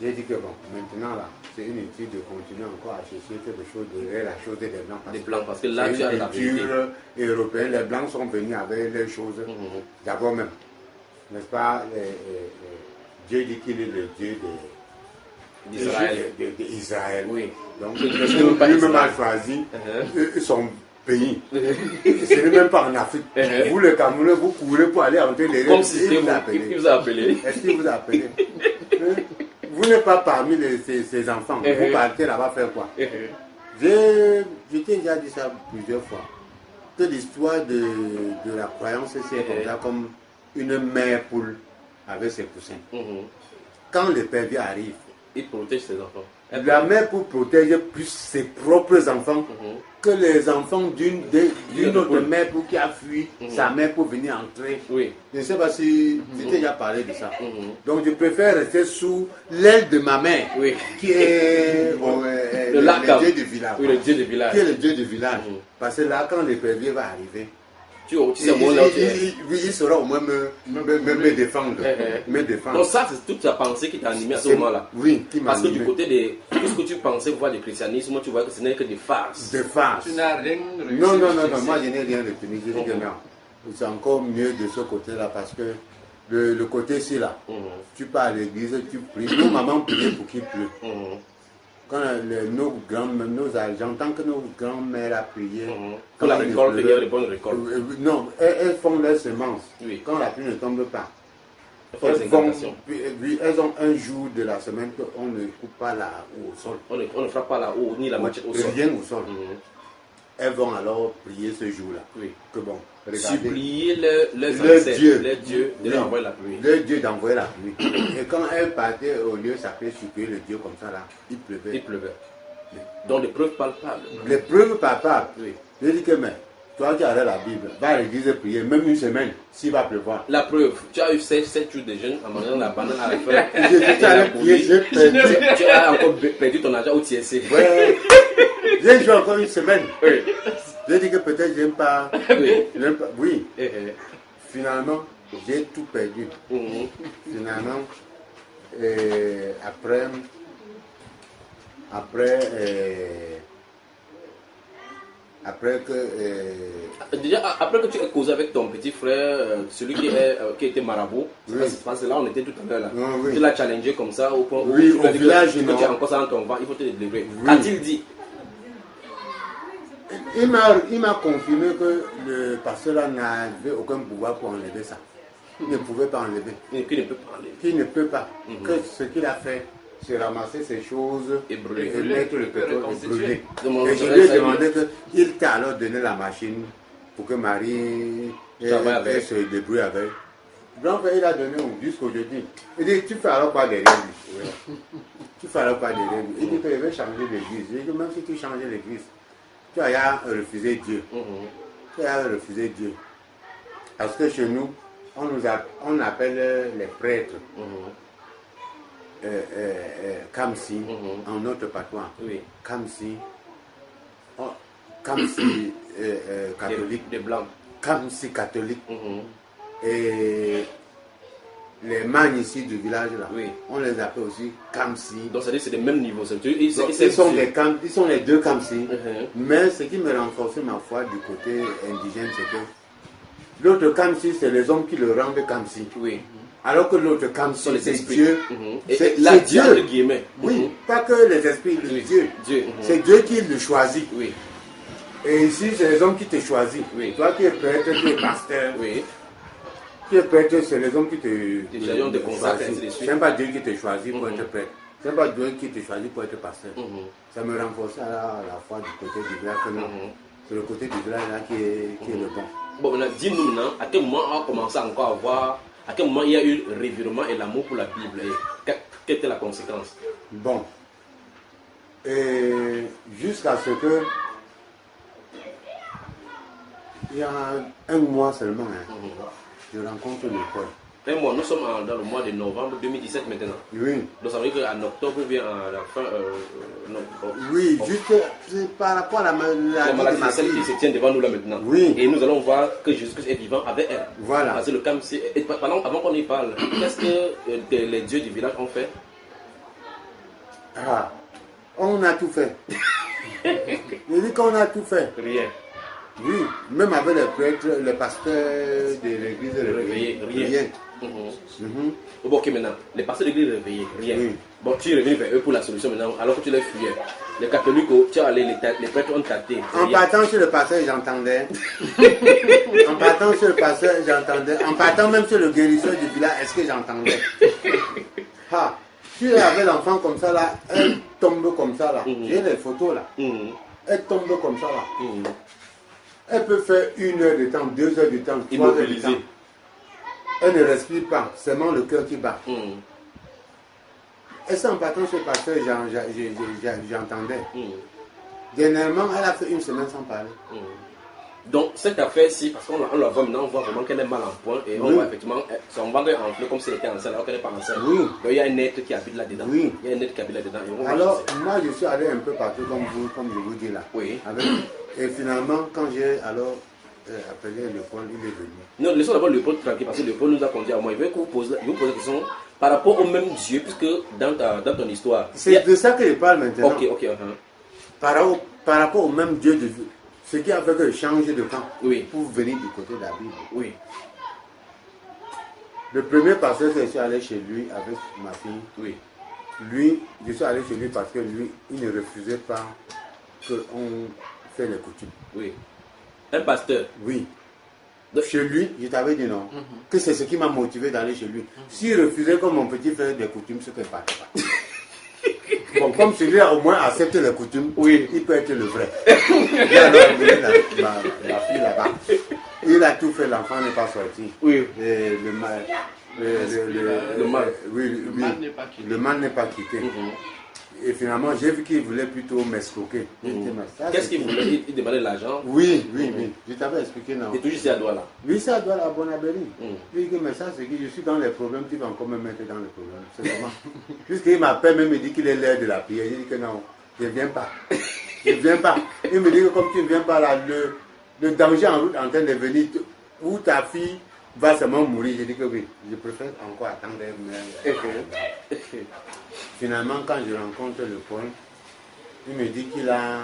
J'ai dit que bon, maintenant là, c'est inutile de continuer encore à chercher quelque chose de la chose des Blancs. Des Blancs, parce que là, tu as la culture européenne. Les Blancs sont venus avec les choses. D'abord même, n'est-ce pas, Dieu dit qu'il est le Dieu d'Israël. Oui. Donc, lui-même a choisi son pays. Ce n'est même pas en Afrique. Vous, les Camerounais, vous courez pour aller entrer les comme si il vous a appelé. Est-ce qu'il vous a appelé? Vous n'êtes pas parmi ces enfants. Vous partez là-bas faire quoi? Je t'ai déjà dit ça plusieurs fois. Que l'histoire de la croyance, c'est comme ça, comme une mère poule avec ses poussins. Quand le pervers arrive, il protège ses enfants. La mère poule protège plus ses propres enfants que les enfants d'une autre mère poule qui a fui sa mère pour venir entrer. Oui. Je ne sais pas si tu t'es déjà parlé de ça. Donc je préfère rester sous l'aile de ma mère, qui est le Dieu du village. Oui, le Dieu du village. Qui est le Dieu du village. Parce que là, quand le pervers va arriver, Tu sais, moi, là, il saura au moins me défendre. Me défendre. Donc ça, c'est toute ta pensée qui t'a animé à ce moment-là. Oui, qui m'a Parce que animé. du côté de tout ce que tu pensais voir du christianisme, tu vois que ce n'est que des farces. Des farces. Tu n'as rien réussi. Non, moi je n'ai rien retenu. Je dis que non. C'est encore mieux de ce côté-là parce que le côté-ci là, tu pars à l'église, tu pries. Nos mamans priaient pour qu'il pleut. Quand j'entends que nos grands-mères a prié. Pour la récolte, il y a de bonnes récoltes. Non, elles font leurs semences. Oui. Quand la pluie ne tombe pas. Elles ont un jour de la semaine qu'on ne coupe pas la haut au sol. On ne frappe pas la haut ni la machette au sol. Rien au sol. Elles vont alors prier ce jour-là. Oui. Que bon, regardez. Supplier Le Dieu de leur envoyer la pluie. Le Dieu d'envoyer la pluie. Et quand elles partaient au lieu s'appeler supplier le Dieu comme ça là, il pleuvait. Il pleuvait. Donc des preuves palpables. Les preuves palpables. Oui. Je dis que mais, toi qui as la Bible, va à l'église prier, même une semaine, s'il va pleuvoir. La preuve, tu as eu 7 jours de jeûne en mangeant la banane à la fin. Tu as encore perdu ton argent au TSC. Ouais. J'ai joué encore une semaine. Oui. J'ai dit que peut-être j'aime pas. Oui. Oui. Finalement, j'ai tout perdu. Finalement, après que... Déjà, après que tu aies causé avec ton petit frère, celui qui était marabout, parce que là on était tout à l'heure là. Oui. Tu l'as challengé comme ça au point où oui, tu as au dit village, que tu as encore ça dans ton ventre, il faut te délivrer. Oui. Qu'a-t-il dit? Il m'a confirmé que le pasteur là n'avait aucun pouvoir pour enlever ça. Il ne pouvait pas enlever. Qui ne peut pas enlever. Qui ne peut pas. Que ce qu'il a fait, c'est ramasser ces choses Et brûler. et mettre le pétrole et brûler. Et je lui ai demandé qu'il t'a alors donné la machine pour que Marie elle se débrouille avec. Donc il a donné jusqu'aujourd'hui. Il dit, tu fais alors quoi derrière lui? Tu fais alors quoi derrière lui? Il dit qu'il veut changer l'église. Il dit, même si tu changes l'église, tu as refusé Dieu. Tu as refusé Dieu. Parce que chez nous, on appelle les prêtres Kamsi en notre patois. Oui. Kamsi catholique. Des blancs. Kamsi catholique. Et les magnes ici du village là, on les appelle aussi Kamsi. Donc c'est des mêmes niveaux. Ils sont les deux Kamsi. Mais ce qui me renforçait ma foi du côté indigène, c'est que l'autre Kamsi, c'est les hommes qui le rendent Kamsi. Oui. Alors que l'autre Kamsi, c'est Dieu. C'est Dieu. Entre guillemets. Oui, pas que les esprits, Dieu. C'est Dieu qui le choisit. Oui. Et ici, c'est les hommes qui te choisissent. Oui. Toi qui es prêtre, qui es pasteur. Oui. Qui est prêtre, c'est les hommes qui te choisissent. Ce n'est pas Dieu qui te choisit pour être prêtre. Ce n'est pas Dieu qui te choisit pour être pasteur. Ça me renforçait à la fois du côté du village que non. C'est le côté du village là qui est le bon. Bon, maintenant, dis-nous maintenant, à quel moment on a commencé encore à voir, à quel moment il y a eu le revirement et l'amour pour la Bible et quelle était la conséquence? Bon. Et jusqu'à ce que il y a un mois seulement, je rencontre le Paul. Un mois, nous sommes dans le mois de novembre 2017 maintenant. Oui. Donc ça veut dire qu'en octobre ou bien à la fin. Oui, juste par rapport à la maladie de celle qui se tient devant nous là maintenant. Oui. Et nous allons voir que Jésus-Christ est vivant avec elle. Voilà. Parce que le camp, avant qu'on y parle, qu'est-ce que les dieux du village ont fait? Ah, on a tout fait. Je dis qu'on a tout fait. Rien. Oui, même avec les prêtres, les pasteurs de l'église réveillés. Rien. Bon, ok, maintenant, les pasteurs de l'église réveillés, rien. Oui. Bon, tu es revenu vers eux pour la solution maintenant, alors que tu les fuyais. Les catholiques, tu es allé, les prêtres ont tâté. En partant sur le pasteur, j'entendais. En partant sur le pasteur, j'entendais. En partant même sur le guérisseur du village, est-ce que j'entendais? Ah, tu avais l'enfant comme ça là, elle tombe comme ça là. J'ai les photos là. Elle tombe comme ça là. Elle peut faire 1 heure de temps, 2 heures de temps, 3 heures de temps. Elle ne respire pas, seulement le cœur qui bat. Et ça, en partant chez le pasteur, j'entendais. Dernièrement, elle a fait 1 semaine sans parler. Donc, cette affaire-ci, parce qu'on la voit maintenant, on voit vraiment qu'elle est mal en point. Et on voit effectivement son ventre est enflé comme si elle était enceinte, alors qu'elle n'est pas enceinte. Donc, il y a un être qui habite là-dedans. Il y a un être qui habite là-dedans. Alors, moi, je suis allé un peu partout, comme je vous dis là. Oui. Et finalement, quand j'ai alors appelé Léopold, il est venu. Non, laissons d'abord Léopold tranquille parce que Léopold nous a conduit à moi. Il veut que vous posez la question par rapport au même Dieu, puisque dans ton histoire. C'est de ça que je parle maintenant. Ok. Par rapport au même Dieu de Dieu. Ce qui a fait que je change de camp pour venir du côté de la Bible. Oui. Le premier pasteur que je suis allé chez lui avec ma fille, lui, je suis allé chez lui parce que lui, il ne refusait pas qu'on fait les coutumes. Oui. Un pasteur? Oui. Donc, chez lui, je t'avais dit non. Que c'est ce qui m'a motivé d'aller chez lui. S'il refusait comme mon petit frère des coutumes, ce que je ne partais pas. Bon, comme celui-là au moins accepte les coutumes, il peut être le vrai. Il a alors amené la fille là-bas. Il a tout fait, l'enfant n'est pas sorti. Oui. Et le mal n'est pas quitté. Et finalement, j'ai vu qu'il voulait plutôt m'escroquer. Qu'est-ce qu'il voulait? Il demandait de l'argent? Oui. Je t'avais expliqué, non? Et toujours c'est à Douala? Oui, c'est à Douala, à Bonabéry. Il dit, mais ça, c'est que je suis dans les problèmes, tu vas encore me mettre dans les problèmes. C'est vraiment. Puisqu'il m'appelle, même il dit qu'il est l'air de la prière. Je dis que non, je ne viens pas. Je ne viens pas. Il me dit que comme tu ne viens pas là, le danger en route en train de venir, où ta fille va seulement mourir. Je dis que oui, je préfère encore attendre. Finalement, quand je rencontre le Paul, il me dit qu'il a...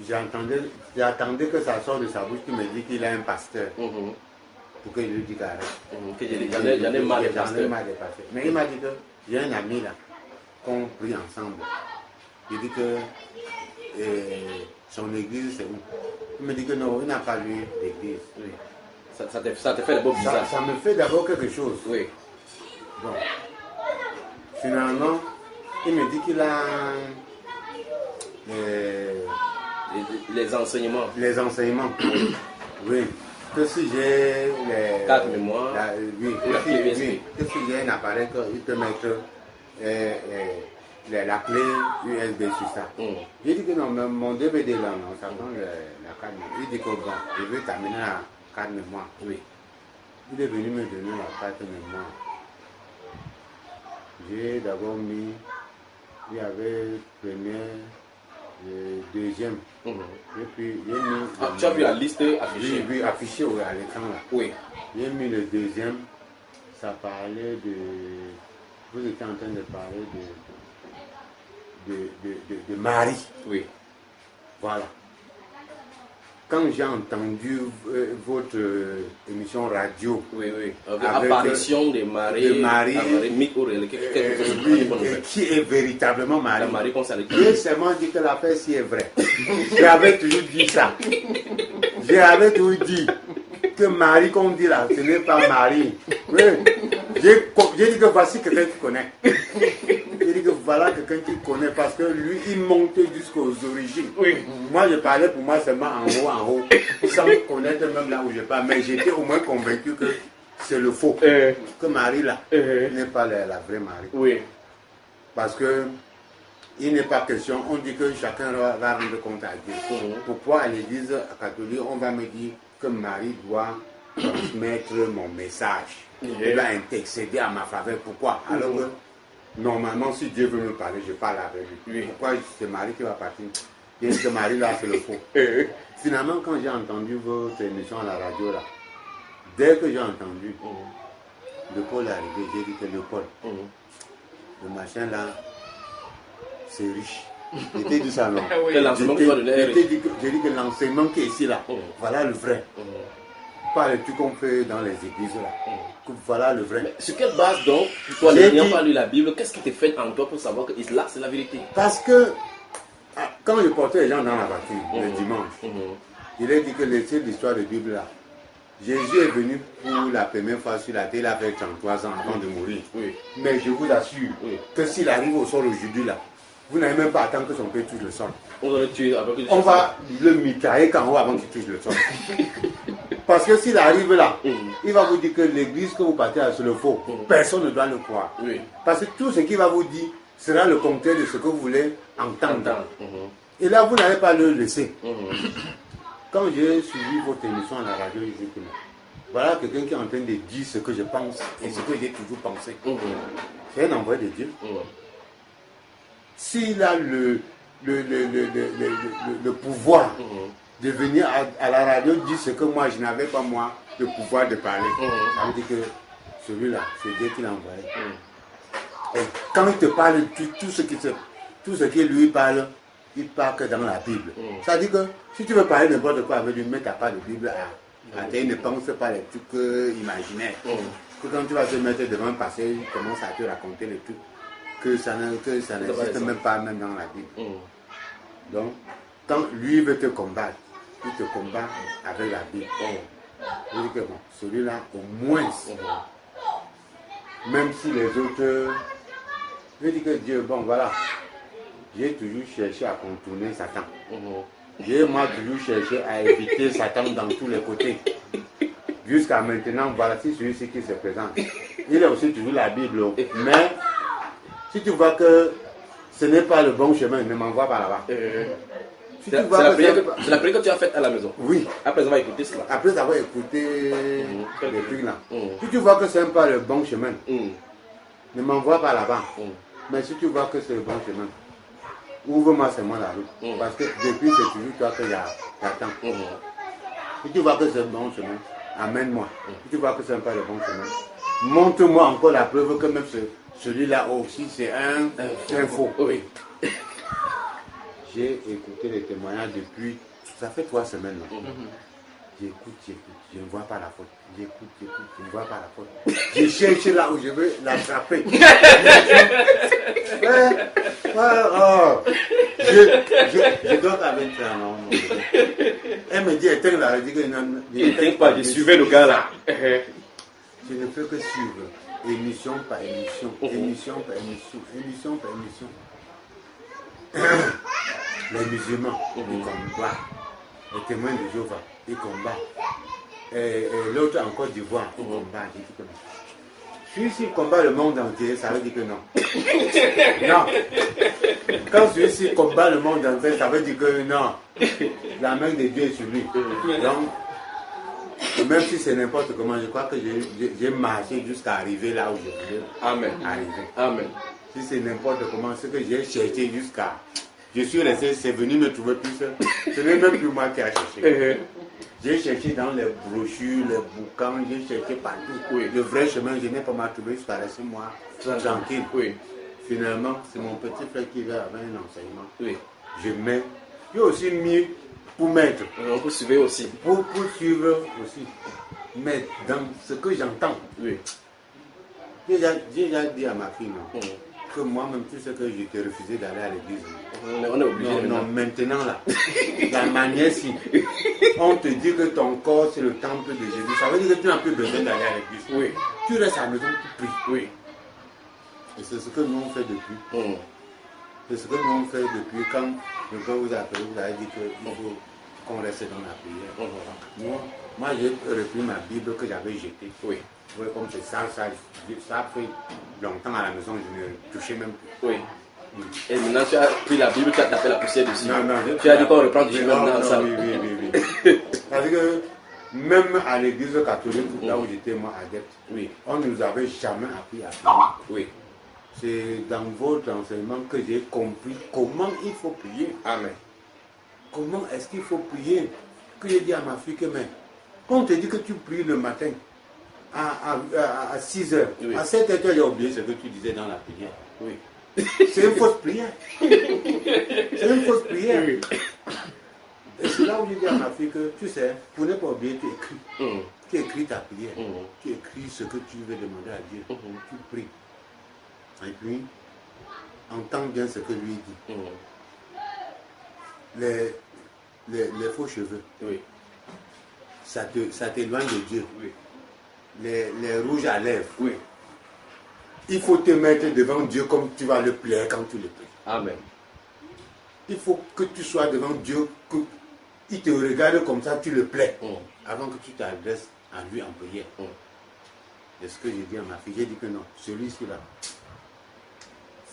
J'attendais que ça sorte de sa bouche, qu'il me dit qu'il a un pasteur. Pour que je lui dise qu'arrête. J'en ai marre des pasteurs. Mais il m'a dit que j'ai un ami là, qu'on prie ensemble. Il dit que son église c'est où? Il me dit que non, il n'a pas lu l'église. Oui. Ça te fait d'abord bizarre. Ça me fait d'abord quelque chose. Oui. Bon. Finalement, il me dit qu'il a les enseignements. Les enseignements. Oui. Que si j'ai les... Carte mémoire. Que si j'ai un appareil, il peut mettre la clé USB sur ça. J'ai dit que non, mais mon DVD là, non, ça prend la carte mémoire. Il dit que bon, je vais t'amener la carte mémoire. Oui. Il est venu me donner la carte mémoire. J'ai d'abord mis, il y avait première, deuxième. Et puis j'ai mis... Tu as vu la liste affichée? Oui, affichée à l'écran là. Oui. J'ai mis le deuxième, ça parlait de... Vous étiez en train de parler de Marie. Oui. Voilà. Quand j'ai entendu votre émission radio, apparition de Marie, qui est véritablement Marie. La Marie j'ai seulement dit que l'affaire si est vraie. J'avais toujours dit ça. J'avais toujours dit que Marie qu'on dit là, ce n'est pas Marie. Oui. J'ai dit que voici quelqu'un qui connaît. J'ai dit que voilà quelqu'un qui connaît parce que lui, il montait jusqu'aux origines. Oui. Moi, je parlais pour moi seulement en haut, sans connaître même là où je parle. Mais j'étais au moins convaincu que c'est le faux. Que Marie là n'est pas la vraie Marie. Oui. Parce que il n'est pas question, on dit que chacun va rendre compte à Dieu. Pourquoi à l'église catholique, on va me dire que Marie doit transmettre mon message. Elle va intercéder à ma faveur. Pourquoi? Alors que normalement, si Dieu veut me parler, je parle avec lui. Pourquoi c'est Marie qui va partir? Bien que Marie là, c'est le faux. Finalement, quand j'ai entendu votre émission à la radio là, dès que j'ai entendu, le Paul est arrivé, j'ai dit que le Paul, le machin là, c'est riche. J'ai dit ça non. J'ai dit que l'enseignement qui est ici là, voilà le vrai. Pas le truc qu'on fait dans les églises là. Voilà le vrai. Mais sur quelle base donc, toi n'ayant pas lu la Bible, qu'est-ce qui te fait en toi pour savoir que là c'est la vérité? Parce que quand je portais les gens dans la voiture le dimanche, il a dit que l'histoire de la Bible là, Jésus est venu pour la première fois sur la terre, il avait 33 ans avant de mourir. Mais je vous assure que s'il arrive au sol aujourd'hui là, vous n'allez même pas attendre que son père touche le sol. On va le mitrailler quand on va avant qu'il touche le sol. Parce que s'il arrive là, il va vous dire que l'église que vous partez c'est le faux. Personne ne doit le croire. Parce que tout ce qu'il va vous dire sera le contraire de ce que vous voulez entendre. Et là, vous n'allez pas le laisser. Quand j'ai suivi votre émission à la radio, j'ai dit que voilà quelqu'un qui est en train de dire ce que je pense et ce que j'ai toujours pensé. C'est un envoyé de Dieu. S'il a le pouvoir de venir à la radio dire ce que moi, je n'avais pas, moi, le pouvoir de parler. Ça veut dire que celui-là, c'est Dieu qui l'a envoyé. Et quand il te parle, tout ce qui lui parle, il parle que dans la Bible. Ça veut dire que si tu veux parler n'importe quoi avec lui, mais tu n'as pas de Bible il ne pense pas les trucs imaginaires. Que quand tu vas te mettre devant un passé, il commence à te raconter les trucs que ça n'existe même pas même dans la Bible. Donc, quand lui veut te combattre, il te combat avec la Bible. Je dis que bon, celui-là, au moins, même si les autres, je dis que Dieu, bon voilà, j'ai toujours cherché à contourner Satan. J'ai moi toujours cherché à éviter Satan dans tous les côtés. Jusqu'à maintenant, voilà, c'est celui-ci qui se présente. Il a aussi toujours la Bible. Mais si tu vois que ce n'est pas le bon chemin, ne m'envoie pas là-bas. Si c'est la prière que tu as faite à la maison. Oui. Après avoir écouté cela. Après avoir écouté les trucs là. Si tu vois que ce n'est pas le bon chemin, ne m'envoie pas là-bas. Mais si tu vois que c'est le bon chemin, ouvre-moi seulement la route. Parce que depuis c'est toujours toi que j'attends. Si tu vois que c'est le bon chemin, amène-moi. Si tu vois que ce n'est pas le bon chemin, montre-moi encore la preuve que même celui-là aussi c'est un faux. Oui. J'ai écouté les témoignages depuis, ça fait 3 semaines. J'écoute, je ne vois pas la faute. J'écoute, je ne vois pas la faute. Je cherche là où je veux l'attraper. Je dois avec ça, non. Elle me dit, éteins là. Je dis que non. Éteins pas, je suivais le gars là. Je ne fais que suivre, émission par émission, émission par émission, émission par émission. Les musulmans, ils combattent. Les témoins de Jéhovah, ils combattent. Et l'autre en Côte d'Ivoire, ils combattent. Celui-ci combat le monde entier, ça veut dire que non. Non. Quand celui-ci combat le monde entier, ça veut dire que non. La main de Dieu est sur lui. Donc, même si c'est n'importe comment, je crois que j'ai marché jusqu'à arriver là où je voulais arriver. Amen. Si c'est n'importe comment, ce que j'ai cherché jusqu'à... Je suis resté, c'est venu me trouver plus seul. Ce n'est même plus moi qui ai cherché. J'ai cherché dans les brochures, les bouquins, j'ai cherché partout. Le vrai chemin, je n'ai pas mal trouvé jusqu'à rester moi tranquille. Finalement, c'est mon petit frère qui vient avec un enseignement. Je mets. J'ai aussi mis pour mettre. Pour suivre aussi. Pour suivre aussi. Mais dans ce que j'entends, j'ai déjà dit à ma fille, non, que moi-même, tu sais que je t'ai refusé d'aller à l'église. On est obligé. Non, maintenant là, la manière si on te dit que ton corps c'est le temple de Jésus, ça veut dire que tu n'as plus besoin d'aller à l'église. Tu restes à la maison, tu pries. Et c'est ce que nous on fait depuis. C'est ce que nous on fait depuis quand le gars vous a appelé, vous avez dit qu'il faut qu'on reste dans la prière. Moi j'ai repris ma Bible que j'avais jetée. Comme c'est ça a fait longtemps à la maison, je ne touchais même plus. Et maintenant tu as pris la Bible, tu as tapé la poussière dessus. Non, tu as dit qu'on reprend du chemin dans ça. Oui. C'est-à-dire que même à l'église catholique, là où j'étais moi adepte, on ne nous avait jamais appris à prier. C'est dans votre enseignement que j'ai compris comment il faut prier. Amen. Comment est-ce qu'il faut prier? Que j'ai dit à ma fille que mais quand on te dit que tu pries le matin à 6 heures, à 7 heures, tu as oublié ce que tu disais dans la prière. C'est une fausse prière. C'est une fausse prière. Et c'est là où je dis à ma fille que, tu sais, pour ne pas oublier, tu écris. Tu écris ta prière. Tu écris ce que tu veux demander à Dieu. Tu pries. Et puis, entends bien ce que lui dit. Les faux cheveux, ça t'éloigne de Dieu. Les rouges à lèvres. Il faut te mettre devant Dieu comme tu vas le plaire quand tu le pries. Amen. Il faut que tu sois devant Dieu, qu'il te regarde comme ça, tu le plais. Avant que tu t'adresses à lui en prière. C'est ce que j'ai dit à ma fille. J'ai dit que non, celui-ci là,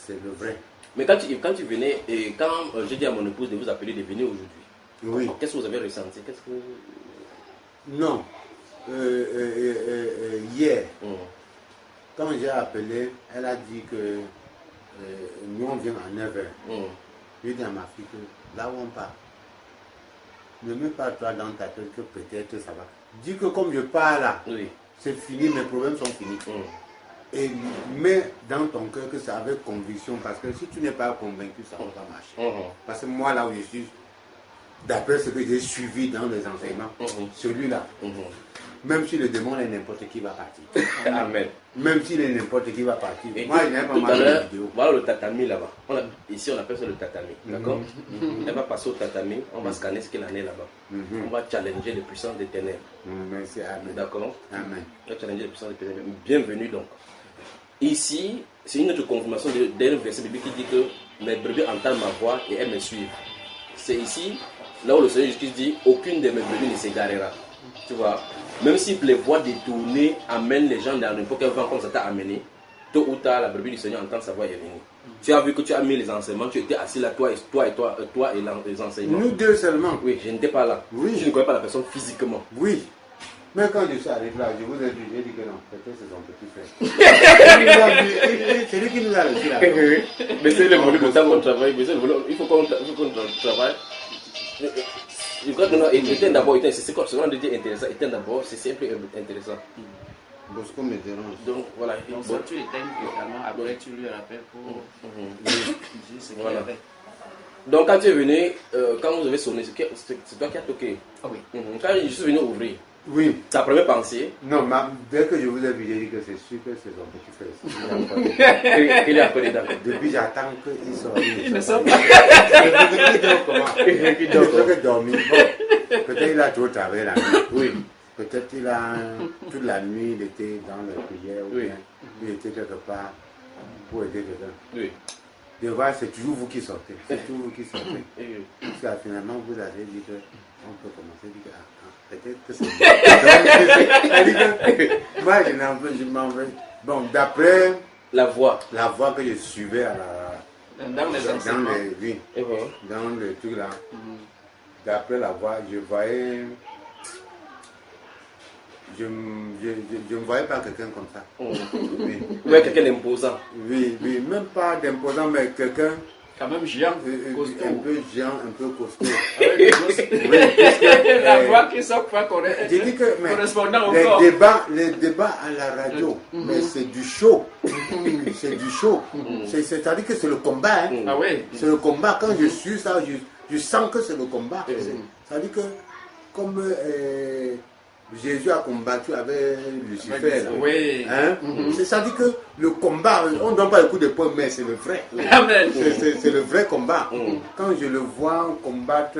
c'est le vrai. Mais quand tu venais, et quand j'ai dit à mon épouse de vous appeler de venir aujourd'hui, qu'est-ce que vous avez ressenti? Non. Hier, quand j'ai appelé, elle a dit que nous on vient à 9h. J'ai dit à ma fille que là où on part, Ne mets pas toi dans ta tête que peut-être ça va. Dis que comme je pars là, Oui. c'est fini, mes problèmes sont finis. Et mets dans ton cœur que c'est avec conviction, parce que si tu n'es pas convaincu, ça ne va pas marcher. Parce que moi, là où je suis, d'après ce que j'ai suivi dans les enseignements, celui-là, même si le démon est n'importe qui va partir. Amen. Même s'il est n'importe qui va partir. Et moi, je n'ai pas tout à mal de l'heure, vidéos. voilà le tatami là-bas. Ici, on appelle ça le tatami. D'accord. Elle va passer au tatami, on va scanner ce qu'il en est là-bas. On va challenger les puissances des ténèbres. Merci, amen. D'accord. Amen. On va challenger les puissances des ténèbres. Bienvenue donc. Ici, c'est une autre confirmation d'un verset biblique qui dit que mes brebis entendent ma voix et elles me suivent. C'est ici, là où le Seigneur Jésus dit, aucune de mes brebis ne s'égarera. Tu vois, même si les voix détournées amènent les gens dans n'importe quel vent comme ça t'a amené, tôt ou tard, la brebis du Seigneur entend sa voix et est venue. Tu as vu que tu as mis les enseignements, tu étais assis là, toi et les enseignements. Nous deux seulement. Oui, je n'étais pas là. Oui. Je ne connais pas la personne physiquement. Oui. Mais quand je suis arrivé là, je vous ai dit, j'ai dit que non, peut-être c'est son petit frère. C'est lui qui nous a reçu là. Mais c'est le volume de temps qu'on travaille, mais c'est le volume, il faut qu'on travaille. Je crois que non, éteins d'abord, c'est quoi ce qu'on dit intéressant, éteins d'abord, c'est un peu intéressant. Bosco me dérange. Donc voilà. Donc ça tu éteins également, après tu lui rappelles pour dire ce qu'il y Voilà. avait. Donc quand tu es venu, quand vous avez sonné, c'est toi qui as toqué. Ah oui. Quand je suis venu ouvrir, Oui. ta première pensée, Non, dès que je vous ai vu, j'ai dit que c'est sûr que c'est son petit frère. qu'il est encore dedans. Depuis, j'attends qu'il sorte. Il ne sort pas. Il dort comment Il Il dort ne comment? fait que dormir. Bon, peut-être il a trop travaillé la nuit. Oui. Peut-être il a toute la nuit, il était dans les prières. Ou Oui. bien il était quelque part pour aider quelqu'un. Oui. De voir, c'est toujours vous qui sortez. C'est toujours vous qui sortez. Et, Parce que finalement, vous avez dit qu'on peut commencer. Dit que, peut-être que c'est. Donc, moi, je m'en vais. Bon, d'après la voix. la voie que je suivais à Dans les enseignements. oui, Et voilà. dans le truc là, d'après la voie, je voyais. Je ne voyais pas quelqu'un comme ça. Oui. Ouais, quelqu'un d'imposant. Oui, oui, même pas d'imposant, mais quelqu'un Quand même géant, un costaud. peu géant, un peu costaud. Avec des grosses- Oui, parce que, La voix qui sort pas j'ai dit que mais, correspondant au corps. les débats à la radio, mais c'est du show. C'est du show. C'est-à-dire que c'est le combat. Hein. Ah oui. C'est le combat. Quand je suis ça, je sens que c'est le combat. C'est-à-dire que comme Jésus a combattu avec Lucifer. Là. Oui. Hein? C'est-à-dire que le combat, on ne donne pas le coup de poing, mais c'est le vrai. Amen. C'est le vrai combat. Quand je le vois combattre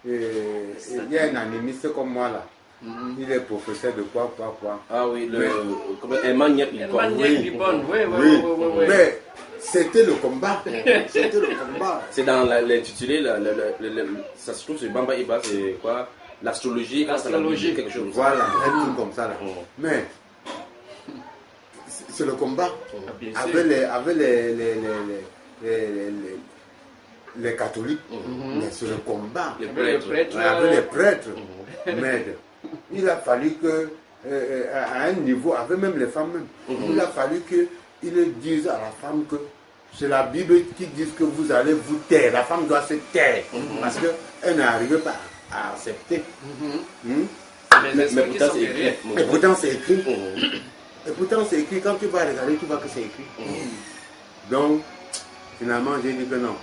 il y a un animiste comme moi là. Il est professeur de quoi. Ah oui, un maniaque. Oui. Mais c'était le combat. C'était le combat. C'est dans l'intitulé, ça se trouve sur Bamba Iba, c'est quoi? L'astrologie, L'astrologie. quelque chose. Voilà, un truc comme ça là. Mais c'est le combat. Bien sûr. Avec les catholiques, mais c'est le combat. Les Le prêtres. prêtre. Avec les prêtres. Mais il a fallu que, à un niveau, avec même les femmes même, il a fallu qu'ils disent à la femme que c'est la Bible qui dit que vous allez vous taire. La femme doit se taire. Parce qu'elle n'arrive pas à accepter. Les esprits qui pourtant, sont c'est écrit. derrière. Et pourtant c'est écrit. Et pourtant c'est écrit. Quand tu vas regarder, tu vois que c'est écrit. Donc, finalement, j'ai dit que non.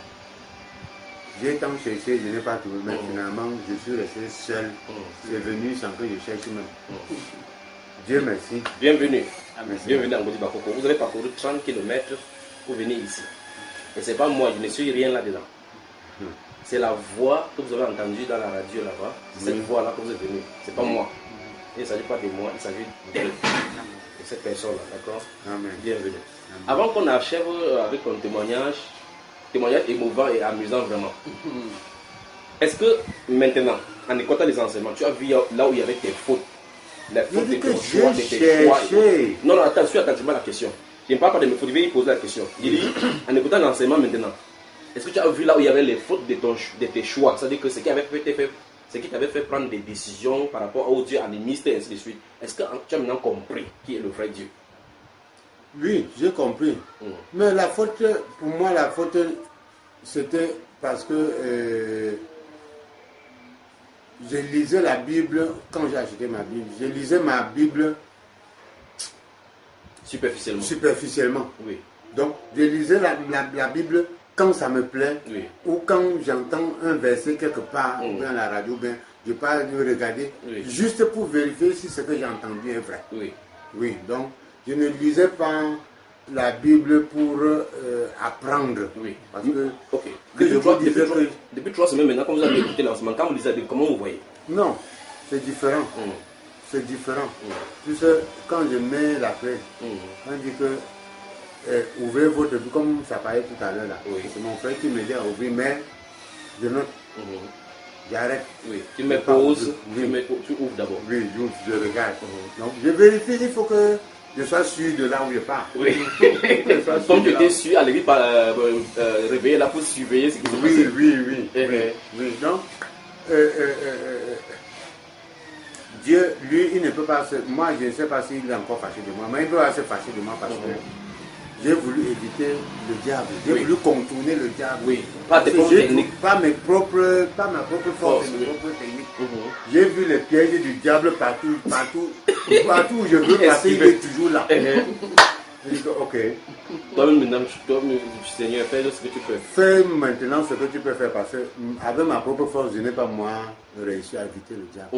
J'ai tant cherché, je n'ai pas trouvé. Mais finalement, je suis resté seul. C'est venu sans que je cherche même. Dieu merci. Bienvenue. Merci. Bienvenue à Ngodi Bakoko. Vous avez parcouru 30 km pour venir ici. Et c'est pas moi, je ne suis rien là-dedans. C'est la voix que vous avez entendue dans la radio là-bas. C'est cette voix-là que vous êtes venu. C'est pas moi. Il ne s'agit pas de moi, il s'agit d'elle. De cette personne-là, d'accord? Amen. Bienvenue. Avant qu'on achève avec ton témoignage émouvant et amusant vraiment. Est-ce que maintenant, en écoutant les enseignements, tu as vu là où il y avait tes fautes? Les Je fautes de dis que ton choix, de j'ai tes choix. cherché. Non, attends, suis attentivement la question. Je ne parle pas de mes fautes, je vais y poser la question. Il dit, en écoutant l'enseignement maintenant, est-ce que tu as vu là où il y avait les fautes de tes choix? C'est-à-dire que ce qui t'avait fait prendre des décisions par rapport au Dieu animiste et ainsi de suite. Est-ce que tu as maintenant compris qui est le vrai Dieu? Oui, j'ai compris. Mais la faute, pour moi, la faute, c'était parce que je lisais la Bible, quand j'ai acheté ma Bible, je lisais ma Bible superficiellement. Oui. Donc, je lisais la Bible quand ça me plaît, oui. ou quand j'entends un verset quelque part, ou bien à la radio, bien, je parle de regarder, juste pour vérifier si ce que j'ai entendu est vrai. Oui. Oui, donc, je ne lisais pas la Bible pour apprendre. Oui. Parce que, depuis 3 semaines maintenant, quand vous avez écouté l'enseignement, quand vous lisez la Bible, comment vous voyez? Non, c'est différent. C'est différent. Tu sais, quand je mets la clé, on dit que ouvrez votre Bible, comme ça parlait tout à l'heure là. C'est mon frère qui me dit à ouvrir, mais je note. J'arrête. Oui. Tu mets pause, tu ouvres d'abord. Oui, je regarde. Donc je vérifie, il faut que je sois sûr de là où je pars. Oui. Comme tu étais sûr, à l'église, réveiller là pour surveiller ce qui se passe. Oui. Donc, Dieu, lui, il ne peut pas se... Moi, je ne sais pas s'il est encore fâché de moi, mais il peut pas se fâcher de moi parce que j'ai voulu éviter le diable. J'ai voulu contourner le diable. Oui. Pas tes propres techniques. Pas ma propre force, mes propres techniques. J'ai vu les pièges du diable partout où je veux passer, il est toujours là. Je dis que, ok. Toi-même, Seigneur, fais ce que tu peux. Fais maintenant ce que tu peux faire parce que avec ma propre force, je n'ai pas moi réussi à éviter le diable.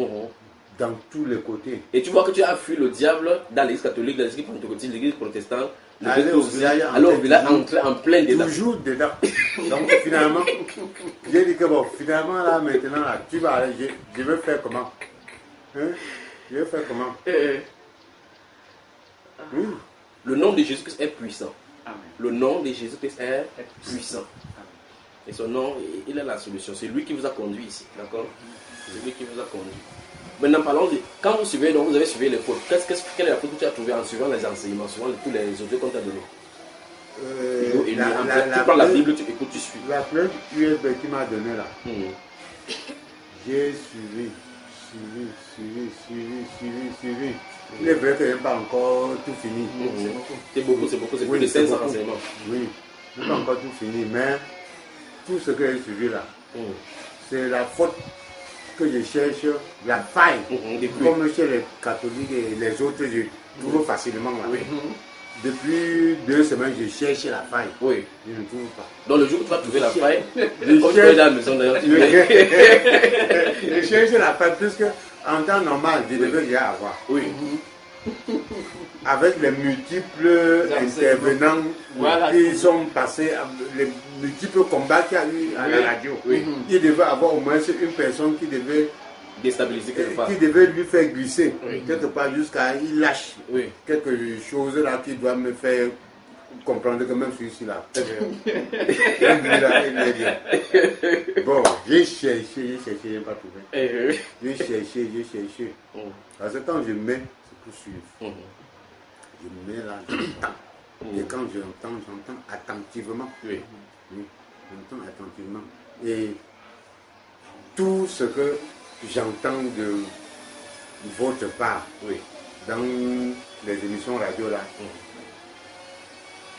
Dans tous les côtés. Et tu vois que tu as fui le diable dans l'église catholique, dans l'église pentecôtiste, l'église protestante. Alors au village, entrer en plein dedans. Toujours dedans. Donc finalement, j'ai dit que bon, finalement là, maintenant là, tu vas aller, je vais faire comment? Je vais faire comment? Oui. Le nom de Jésus-Christ est puissant. Amen. Le nom de Jésus-Christ est puissant. Et son nom, il est la solution. C'est lui qui vous a conduit ici. D'accord? C'est lui qui vous a conduit. Maintenant, parlons de. Quand vous suivez, donc vous avez suivi les fautes. Quelle est la faute que tu as trouvée en suivant les enseignements, suivant tous les autres qu'on t'a donnés? Tu prends la Bible, tu écoutes, tu suis. La première USB qui m'a donné là. J'ai suivi. Il est vrai que je n'ai pas encore tout fini. C'est beaucoup. C'est plus de 500 enseignements. Oui, je n'ai pas encore tout fini, mais tout ce que j'ai suivi là, c'est la faute que je cherche, la faille. Comme chez les catholiques et les autres, je trouve facilement là. Depuis 2 semaines, je cherche la faille. Oui. Je ne trouve pas. Donc le jour où tu vas trouver la faille, comme tu es dans la maison d'ailleurs, tu je cherche la faille, puisque en temps normal, je devais déjà avoir. Oui. Avec les multiples intervenants qui sont passés, les multiples combats qu'il y a eu à la radio, il devait avoir au moins une personne qui devait déstabiliser quelque part. Qui devait lui faire glisser quelque part jusqu'à il lâche quelque chose là qui doit me faire comprendre que même celui-ci là. Bon, j'ai cherché, je n'ai pas trouvé. J'ai cherché. Parce que quand je mets, c'est pour suivre. Je mets là, j'entends. Et quand j'entends attentivement. J'entends attentivement. Et tout ce que j'entends de votre part dans les émissions radio là,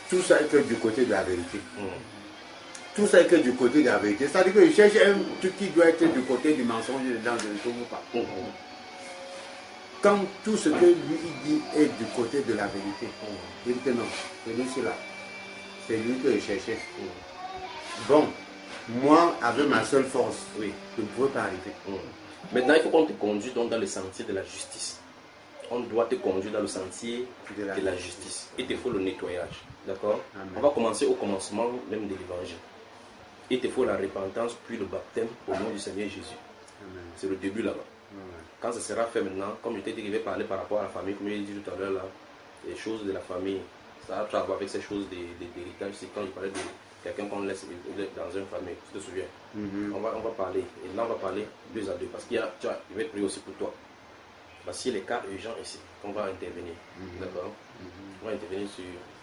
tout ça est que du côté de la vérité. Tout ça est que du côté de la vérité. C'est-à-dire que je cherche un truc qui doit être du côté du mensonge dedans, je ne trouve pas. Quand tout ce que lui dit est du côté de la vérité, il dit que non, c'est lui là. C'est lui que je cherchais. Bon, moi, avec ma seule force, je ne pouvais pas arriver. Maintenant, il faut qu'on te conduise donc dans le sentier de la justice. On doit te conduire dans le sentier de la justice. Il te faut le nettoyage. D'accord? On va commencer au commencement même de l'évangile. Il te faut la repentance, puis le baptême au nom du Seigneur Jésus. C'est le début là-bas. Quand ce sera fait maintenant, comme je t'ai dit, je vais parler par rapport à la famille, comme je l'ai dit tout à l'heure là, les choses de la famille, ça a à voir avec ces choses d'héritage. C'est quand je parlais de quelqu'un qu'on laisse dans une famille, tu te souviens? On va parler, et là on va parler 2 à 2, parce qu'il y a, tu vois, je vais prier aussi pour toi. Parce qu'il y a les cas urgents ici, qu'on va intervenir. D'accord? On va intervenir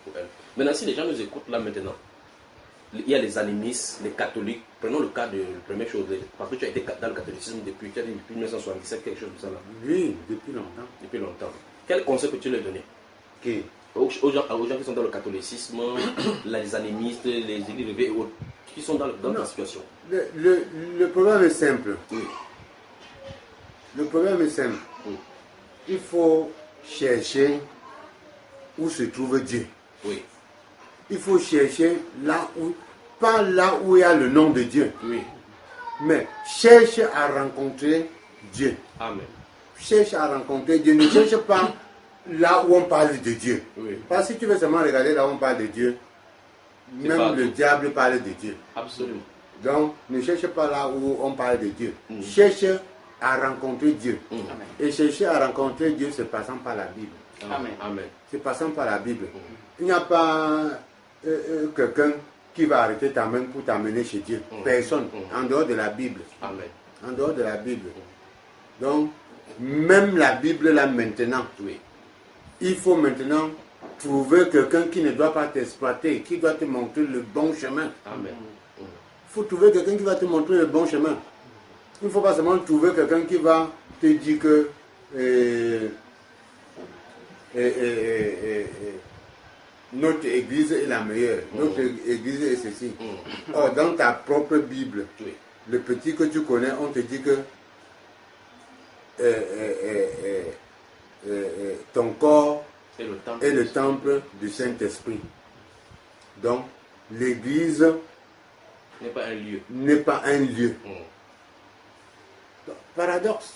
pour elle. Maintenant, si les gens nous écoutent là maintenant, il y a les animistes, les catholiques. Prenons le cas de la première chose, parce que tu as été dans le catholicisme depuis 1977, quelque chose comme ça là. Oui, depuis longtemps. Depuis longtemps. Quel conseil peux-tu leur donner? Aux gens qui sont dans le catholicisme, les animistes, les églises et autres. qui sont dans ta situation. Le problème est simple. Oui. Le problème est simple. Oui. Il faut chercher où se trouve Dieu. Oui. Il faut chercher pas là où il y a le nom de Dieu, Oui. mais cherche à rencontrer Dieu. Amen. Cherche à rencontrer Dieu. Ne cherche pas là où on parle de Dieu. Oui. Parce que si tu veux seulement regarder là où on parle de Dieu, même le diable parle de Dieu. Absolument. Donc, ne cherche pas là où on parle de Dieu. Cherche à rencontrer Dieu. Et chercher à rencontrer Dieu, c'est passant par la Bible. Amen. Amen. C'est passant par la Bible. Il n'y a pas quelqu'un qui va arrêter ta main pour t'amener chez Dieu. Personne. En dehors de la Bible. Amen. En dehors de la Bible. Donc, même la Bible là maintenant, Oui. il faut maintenant trouver quelqu'un qui ne doit pas t'exploiter, qui doit te montrer le bon chemin. Amen. Il faut trouver quelqu'un qui va te montrer le bon chemin. Il ne faut pas seulement trouver quelqu'un qui va te dire que notre église est la meilleure, notre église est ceci. Or, dans ta propre Bible, Oui. le petit que tu connais, on te dit que ton corps Et le temple. est le temple du Saint-Esprit. Donc, l'église N'est pas un lieu. n'est pas un lieu. Donc, paradoxe.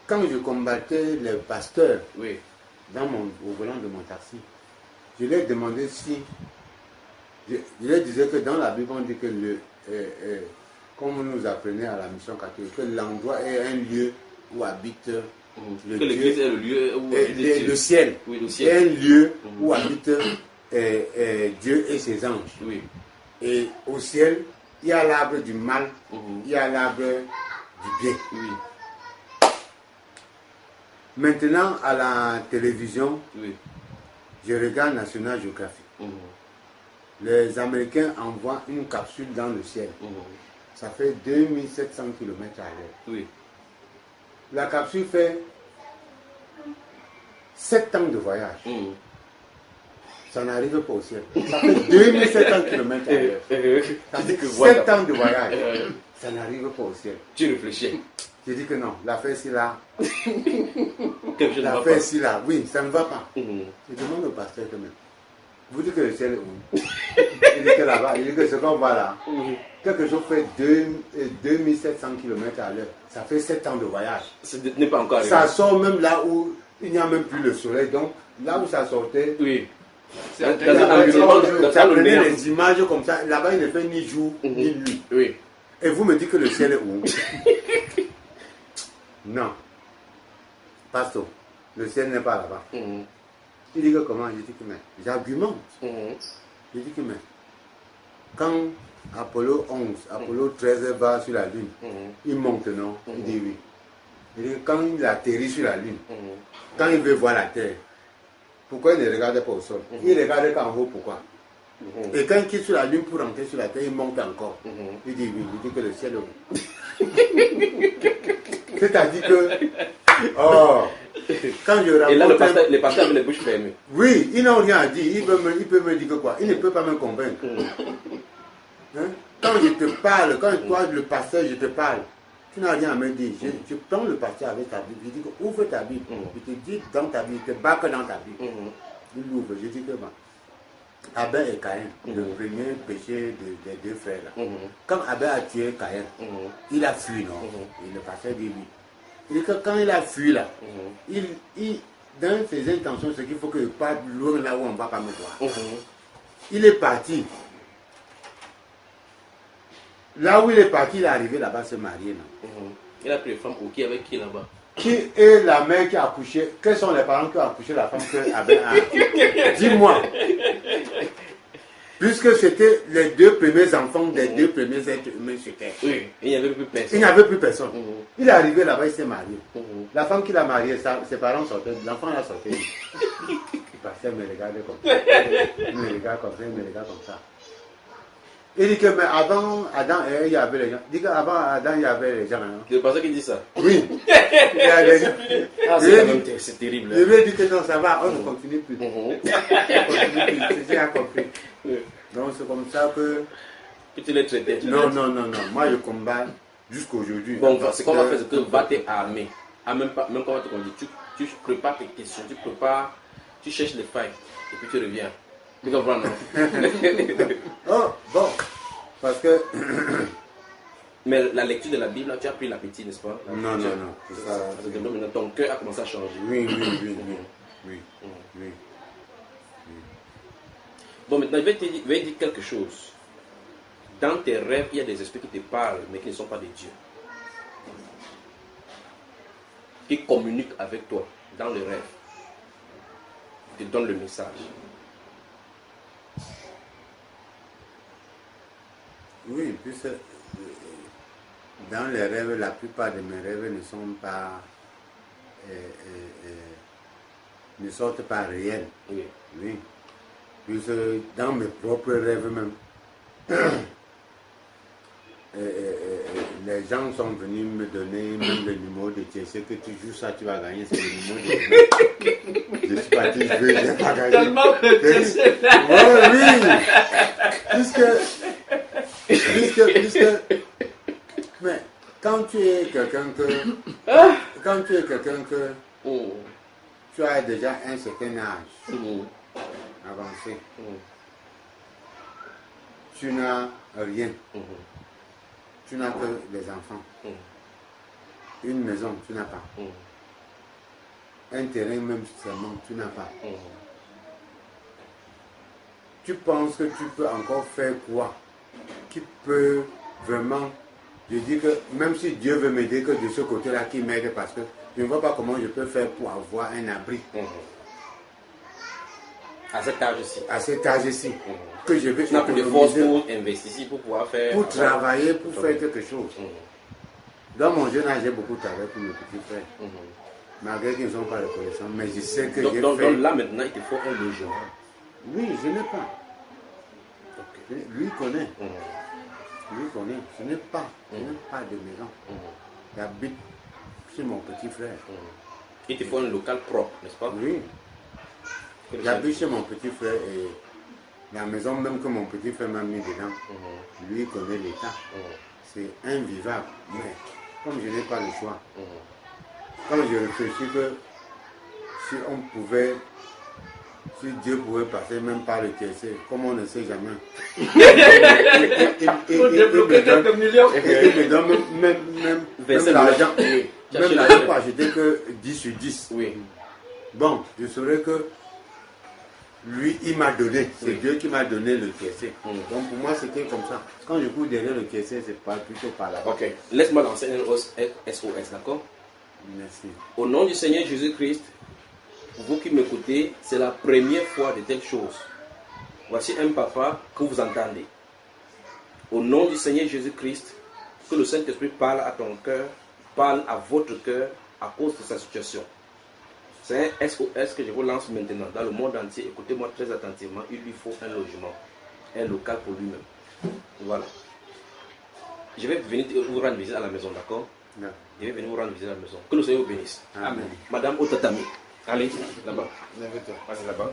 Quand je combattais les pasteurs Oui. au volant de mon taxi, je leur demandais si... Je leur disais que dans la Bible, on dit que comme on nous apprenait à la mission catholique, que l'endroit est un lieu où habite le Que l'église Dieu, est le lieu où et habite Dieu. le ciel. Oui, le est ciel. un lieu où habite Dieu et ses anges. Oui. Et au ciel, il y a l'arbre du mal, il y a l'arbre du bien. Oui. Maintenant, à la télévision, Oui. je regarde National Geographic. Les Américains envoient une capsule dans le ciel. Ça fait 2700 km à l'heure. Oui. La capsule fait 7 ans de voyage. Ça n'arrive pas au ciel. Ça fait 2700 km à l'heure. Ça fait 7 ans de voyage. Ça n'arrive pas au ciel. Tu réfléchis. Je dis que non, l'affaire ici là, Quelque chose ne va l'affaire pas. ici là, oui, ça ne va pas. Je demande au pasteur quand même. Vous dites que le ciel est où? Il dit que là-bas, il dit que ce qu'on voit là, quelque chose fait 2700 km à l'heure. Ça fait 7 ans de voyage. Ce n'est pas encore arrivé. Ça sort même là où il n'y a même plus le soleil. Donc là où ça sortait, Oui. C'est Dans en train un environnement, dans ça un prenait néant. les images comme ça. Là-bas, il ne fait ni jour ni nuit. Oui. Et vous me dites que le ciel est où? Non. Pasteur, le ciel n'est pas là-bas. Il dit que comment? Je dis que mais j'argumente. Je dis que mais quand Apollo 11, Apollo 13 va sur la Lune, il monte, non? Il dit oui. Il dit que quand il atterrit sur la Lune, quand il veut voir la Terre, pourquoi il ne regarde pas au sol? Il regarde qu'en haut, pourquoi? Et quand il quitte sur la Lune pour rentrer sur la Terre, il monte encore. Il dit oui, il dit que le ciel est où? C'est-à-dire que, oh, quand je rencontre... Et là, les pasteurs avaient les bouches fermées. Oui, ils n'ont rien à dire. Il peut me dire que quoi? Il ne peut pas me convaincre. Hein? Quand je te parle, quand toi, le pasteur, je te parle, tu n'as rien à me dire. Je prends le pasteur avec ta Bible. Je dis que ouvre ta Bible. Je te dis dans ta Bible, je te bats dans ta Bible. Il l'ouvre. Je dis que bon. Abel et Caïn, le premier péché des deux frères là. Quand Abel a tué Caïn, il a fui, non? Et le pasteur dit oui. Il dit que quand il a fui là, dans ses intentions, c'est qu'il faut que je parte loin là où on ne va pas me voir. Il est parti. Là où il est parti, il est arrivé là-bas se marier. Il a pris une femme qui avec qui là-bas? Qui est la mère qui a accouché? Quels sont les parents qui ont accouché la femme que Abel a? Dis-moi. Puisque c'était les deux premiers enfants des deux premiers êtres humains sur terre. Oui, il n'y avait plus personne. Il n'y avait plus personne. Il est arrivé là-bas, il s'est marié. La femme qu'il a mariée, ses parents sortaient, l'enfant l'a sorti. Le pasteur me regardait comme ça. Il me regarde comme ça, il me regarde comme ça. Il dit que mais avant Adam et Ève, il y avait les gens. Il dit qu'avant Adam, il y avait les gens. Hein. C'est le pasteur qui dit ça. Oui. Il y a les gens. Ah, c'est terrible. Je lui ai dit que non, ça va, on ne continue plus. On ne continue plus, c'est ce qu'il a compris. Donc c'est comme ça que Que tu l'aies traité. Non. Moi, je combats jusqu'aujourd'hui. Bon, ce qu'on va faire, c'est que va t'armer. Même quand on va te conduire, tu prépares tes questions, tu cherches les failles, et puis tu reviens. Tu comprends, non? Oh, bon. Parce que... Mais la lecture de la Bible, tu as pris l'appétit, n'est-ce pas? Non. Ton cœur a commencé à changer. Oui. Bon, maintenant, je vais dire quelque chose. Dans tes rêves, il y a des esprits qui te parlent, mais qui ne sont pas des dieux. Qui communiquent avec toi dans les rêves. Te donnent le message. Oui, puisque dans les rêves, la plupart de mes rêves ne sont pas... ne sortent pas réels. Oui. Puisque dans mes propres rêves même, les gens sont venus me donner même le numéro de TSC que tu joues ça, tu vas gagner, c'est le numéro de... Je suis parti jouer, je n'ai pas gagné. Tellement que TSC. Oui. Puisque... Mais quand tu es quelqu'un que... Tu as déjà un certain âge avancé. Tu n'as rien. Tu n'as que des enfants. Une maison, tu n'as pas. Un terrain même seulement, tu n'as pas. Tu penses que tu peux encore faire quoi qui peut vraiment... Je dis que même si Dieu veut m'aider, que de ce côté-là, qu'il m'aide parce que je ne vois pas comment je peux faire pour avoir un abri. À cet âge-ci. À cet âge-ci. Que je vais... Tu n'as plus de force pour investir, pour pouvoir faire... Pour travailler, pour faire quelque chose. Dans mon jeune âge, j'ai beaucoup travaillé pour mes petits frères. Malgré qu'ils ne sont pas reconnaissants, mais je sais que j'ai fait... Donc là, maintenant, il te faut un logement. Oui, je n'ai pas. Lui connaît. Lui connaît. Je n'ai pas de maison. J'habite chez mon petit frère. Il te faut un local propre, n'est-ce pas? Oui. J'habite chez mon petit frère et la maison même que mon petit frère m'a mis dedans, lui connaît l'état. C'est invivable. Mais comme je n'ai pas le choix, quand je réfléchis que si on pouvait, si Dieu pouvait passer même par le TSC, comme on ne sait jamais, Pour débloquer quelques millions. il me donne même l'argent. Même l'argent pour acheter que 10 sur 10. Oui. Bon, je saurais que lui, il m'a donné. C'est Dieu qui m'a donné le TSC. Donc pour moi, c'était comme ça. Quand je cours derrière le TSC, c'est pas plutôt par là-bas. Ok. Laisse-moi lancer un SOS, d'accord? Merci. Au nom du Seigneur Jésus-Christ, vous qui m'écoutez, c'est la première fois de telles choses. Voici un papa que vous entendez. Au nom du Seigneur Jésus-Christ, que le Saint-Esprit parle à ton cœur, parle à votre cœur à cause de sa situation. C'est un SOS que je vous lance maintenant dans le monde entier. Écoutez-moi très attentivement. Il lui faut un logement, un local pour lui-même. Voilà. Je vais venir vous rendre visite à la maison, d'accord? Je vais venir vous rendre visite à la maison. Que le Seigneur vous bénisse. Amen. Madame Otatami, allez là-bas. Allez là-bas.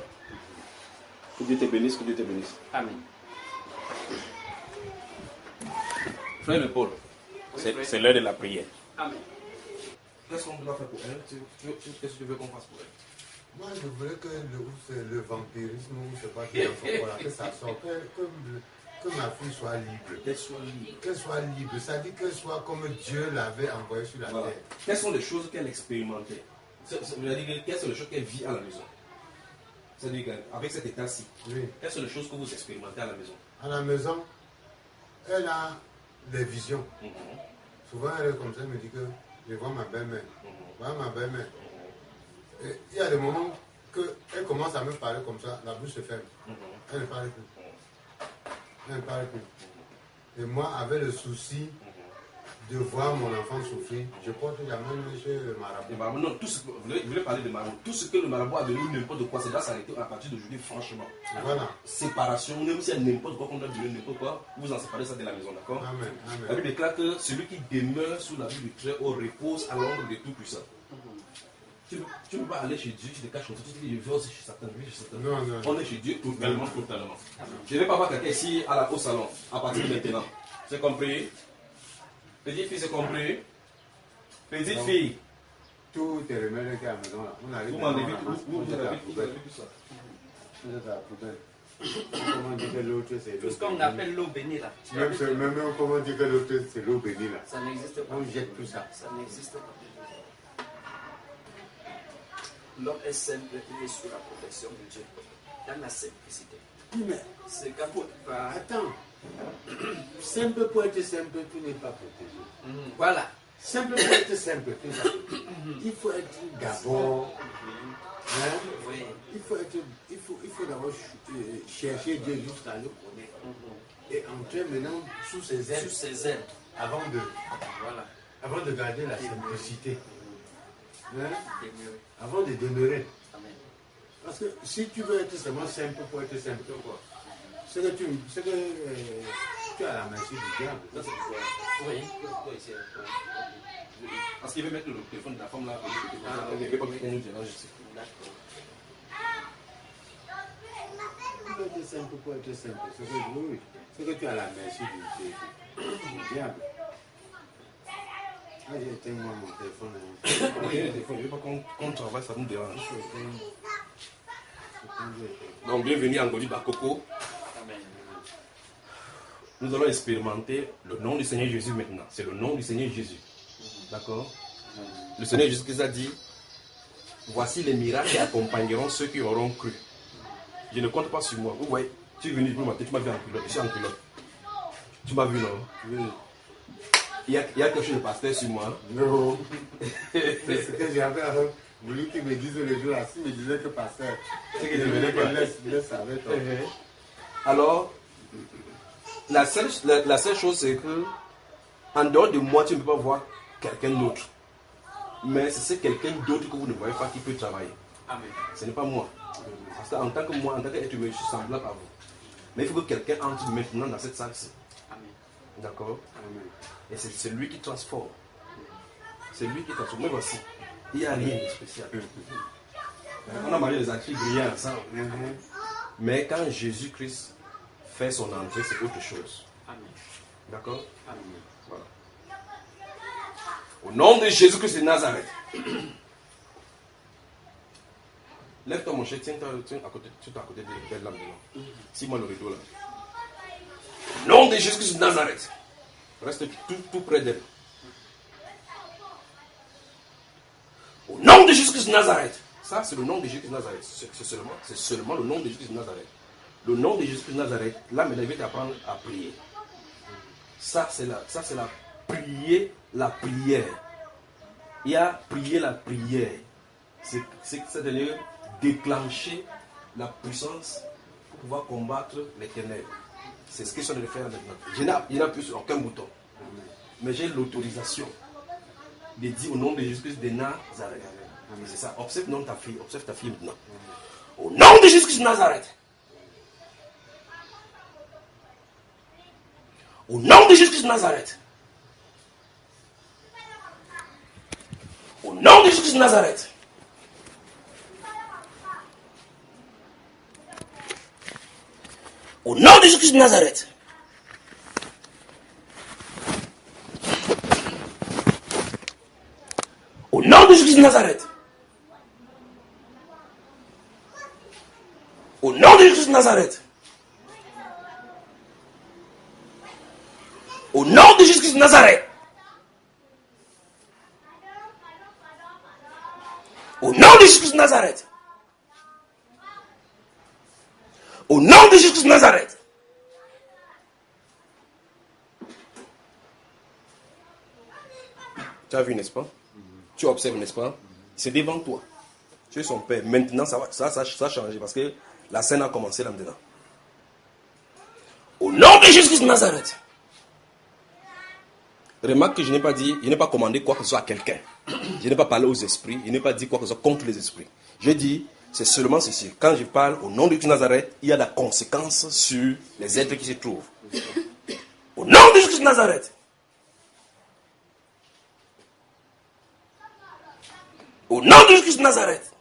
Que Dieu te bénisse, que Dieu te bénisse. Amen. Frère Paul, c'est l'heure de la prière. Amen. Qu'est-ce qu'on doit faire pour elle? Qu'est-ce que tu veux qu'on fasse pour elle? Moi, je voulais que le vampirisme, ou je sais pas, que ça sorte, que ma fille soit libre. Qu'elle soit libre. Qu'elle soit libre, ça dit qu'elle soit comme Dieu l'avait envoyé sur la Voilà. terre. Quelles sont les choses qu'elle expérimentait? Quelles sont les choses qu'elle vit à la maison? C'est-à-dire qu'avec cet état-ci, Oui. quelles sont les choses que vous expérimentez à la maison? À la maison, elle a des visions. Souvent, elle est comme ça, elle me dit que je vois ma belle-mère. Voilà ma belle-mère. Et il y a des moments qu'elle commence à me parler comme ça, la bouche se ferme. Elle ne parle plus. Elle ne parle plus. Et moi, avec le souci de voir mon enfant souffrir, je porte la main chez le marabout. Non, vous voulez parler de marabout. Tout ce que le marabout a donné, n'importe quoi, ça doit s'arrêter à partir d'aujourd'hui, franchement. Voilà. Séparation, même s'il y a n'importe quoi qu'on doit donner, n'importe quoi, vous en séparez ça de la maison, d'accord? Amen. La Bible déclare que celui qui demeure sous la vue du Très-Haut repose à l'ombre de Tout-Puissant. Tu ne peux pas aller chez Dieu, tu te caches comme ça, tu te dis je vais aussi chez Satan, je vais chez Satan. Non, non. On est chez Dieu totalement, totalement. Je ne vais pas voir quelqu'un ici au salon, à partir de maintenant. C'est compris? Petite fille, c'est compris? Petite fille. Tout est remède qui est à la maison là. On arrive. Vous m'en avez vu tout ça. Vous êtes à la poubelle. Comment dire que l'autre c'est Tout ce qu'on appelle l'eau bénie là. Même comment dire que l'autre c'est l'eau bénie là. Ça n'existe pas. On jette tout ça. Ça n'existe pas. L'homme est simple, il est sous la protection de Dieu. Dans la simplicité. Mais C'est quand tu vas. attends. Simple pour être simple, tout n'est pas protégé. Voilà. Simple pour être simple, tout n'est pas protégé. Il faut être d'abord. Hein? Oui. Il faut d'abord chercher Dieu jusqu'à le connaître. Et entrer maintenant sous ses ailes. Sous ses ailes. Avant de garder la simplicité. Hein? Avant de demeurer. Amen. Parce que si tu veux être seulement simple pour être simple, quoi, c'est que tu as la merci du diable. Ça, c'est quoi? Oui. Parce qu'il veut mettre le téléphone de la femme là. Il ne veut pas qu'on nous dérange ici. D'accord. Tu veux être simple pour être simple. C'est que tu as la merci du diable. Ah, j'ai éteint moi mon téléphone. Il ne veut pas qu'on travaille, ça nous dérange. Donc, bienvenue en Godi Bakoko. Amen. Nous allons expérimenter le nom du Seigneur Jésus maintenant. C'est le nom du Seigneur Jésus. D'accord? Le Seigneur Jésus Christ a dit, voici les miracles qui accompagneront ceux qui auront cru. Je ne compte pas sur moi. Vous voyez, tu es venu pour matin, tu m'as vu en culotte. Je suis en culotte. Tu m'as vu, non? Oui. Il y a quelque chose de pasteur sur moi. Non. C'est ce que j'avais voulu qu'il me dise le jour là. S'il me disait que pasteur, C'est que je venais pas. laisse avec toi. Alors, la seule chose, c'est que, en dehors de moi, tu ne peux pas voir quelqu'un d'autre. Mais c'est quelqu'un d'autre que vous ne voyez pas qui peut travailler. Amen. Ce n'est pas moi. Parce qu'en tant que moi, en tant qu'être humain, je suis semblable à vous. Mais il faut que quelqu'un entre maintenant dans cette salle-ci. Amen. D'accord? Amen. Et c'est lui qui transforme. C'est lui qui transforme. Mais voici, il n'y a rien de spécial. On a marié les actifs brillants ensemble. Mais quand Jésus-Christ fait son entrée, c'est autre chose. Amen. D'accord? Amen. Voilà. Au nom de Jésus-Christ de Nazareth. Lève-toi mon cher, tiens à côté de l'âme de l'homme. Six-moi le rideau là. Au nom de Jésus-Christ de Nazareth. Reste tout près d'elle. Au nom de Jésus-Christ de Nazareth. Ça, c'est le nom de Jésus-Christ de Nazareth. C'est seulement le nom de Jésus-Christ de Nazareth. Le nom de Jésus-Christ de Nazareth, là, mais il va t'apprendre à prier. Ça, c'est la prière. Il y a prier la prière. C'est-à-dire déclencher la puissance pour pouvoir combattre les ténèbres. C'est ce qu'ils sont en train de faire maintenant. Je n'appuie sur aucun bouton. Mais j'ai l'autorisation de dire au nom de Jésus-Christ de Nazareth. C'est ça. Observe non ta fille. Observe ta fille maintenant. Au nom de Jésus-Christ de Nazareth. Au nom de Jésus-Christ de Nazareth. Au nom de Jésus-Christ de Nazareth. Au nom de Jésus-Christ de Nazareth. Au nom de Jésus-Christ de Nazareth. Au nom de Jésus-Christ de Nazareth. Au nom de Jésus-Christ de Nazareth. Au nom de Jésus-Christ de Nazareth. Au nom de Jésus-Christ de Nazareth. Tu as vu, n'est-ce pas? Tu observes, n'est-ce pas? C'est devant toi. Tu es son père. Maintenant, ça a changé parce que la scène a commencé là maintenant. Au nom de Jésus-Christ de Nazareth. Remarque que je n'ai pas dit, je n'ai pas commandé quoi que ce soit à quelqu'un. Je n'ai pas parlé aux esprits, je n'ai pas dit quoi que ce soit contre les esprits. Je dis, c'est seulement ceci. Quand je parle au nom de Jésus de Nazareth, il y a des conséquences sur les êtres qui se trouvent. Au nom de Jésus de Nazareth. Au nom de Jésus-Christ de Nazareth.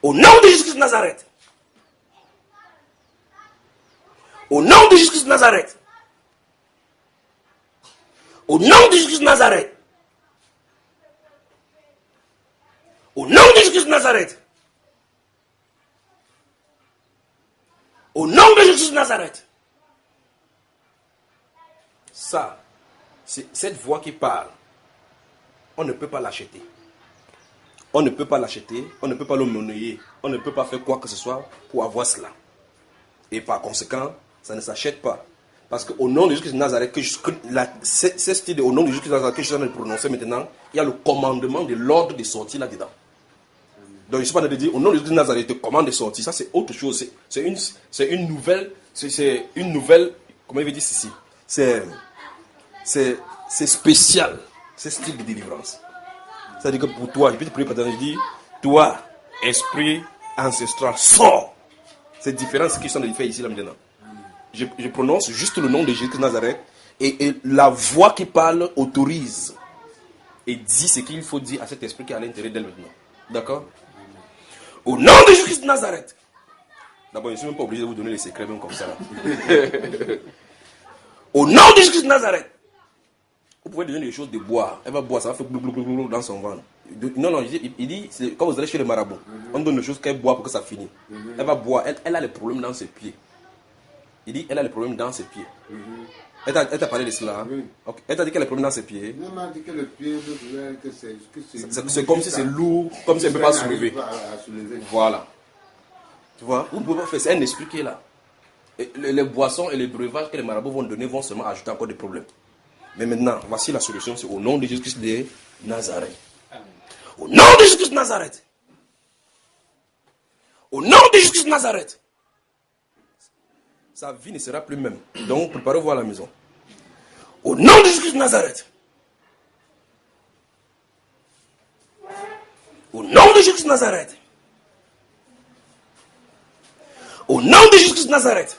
Au nom de Jésus-Christ de Nazareth. Au nom de Jésus-Christ de Nazareth. Au nom de Jésus-Christ de Nazareth. Au nom de Jésus-Christ de Nazareth. Au nom de Jésus de Nazareth. Ça, c'est cette voix qui parle. On ne peut pas l'acheter. On ne peut pas l'acheter. On ne peut pas le monnayer. On ne peut pas faire quoi que ce soit pour avoir cela. Et par conséquent, ça ne s'achète pas. Parce qu'au nom de Jésus de Nazareth, ce style au nom de Jésus de Nazareth que je suis en train de prononcer maintenant, il y a le commandement de l'ordre de sortie là-dedans. Donc je ne suis pas en train de dire au nom de Jésus de Nazareth, te commande de sortir. Ça c'est autre chose. C'est une nouvelle, comment il veut dire ceci? C'est spécial, ce style de délivrance. C'est-à-dire que pour toi, je peux te prier pendant, je dis, toi, esprit ancestral, sors. C'est différent de ce qu'ils sont en train de faire ici là maintenant. Je prononce juste le nom de Jésus de Nazareth et la voix qui parle autorise et dit ce qu'il faut dire à cet esprit qui est à l'intérieur d'elle maintenant. D'accord? Au nom de Jésus de Nazareth. D'abord, je ne suis même pas obligé de vous donner les secrets même comme ça. Là. Au nom de Jésus de Nazareth. Vous pouvez donner des choses de boire. Elle va boire, ça va faire blou dans son ventre. Non, il dit, c'est quand vous allez chez le marabout, on donne des choses qu'elle boit pour que ça finisse. Elle va boire, elle a des problèmes dans ses pieds. Il dit, elle a des problèmes dans ses pieds. Elle t'a parlé de cela. Hein? Okay. Elle t'a dit qu'elle a des problèmes dans ses pieds. Non, elle m'a dit que le pied, c'est comme si c'est lourd, comme si elle ne peut pas soulever. Voilà. Tu vois, vous pouvez faire, c'est un esprit qui est là. Et les boissons et les breuvages que les marabouts vont donner vont seulement ajouter encore des problèmes. Mais maintenant, voici la solution, c'est au nom de Jésus-Christ de Nazareth. Au nom de Jésus-Christ de Nazareth. Au nom de Jésus-Christ de Nazareth. Sa vie ne sera plus même. Donc, préparez-vous à la maison. Au nom de Jésus-Christ de Nazareth. Au nom de Jésus-Christ de Nazareth. Au nom de Jésus-Christ de Nazareth.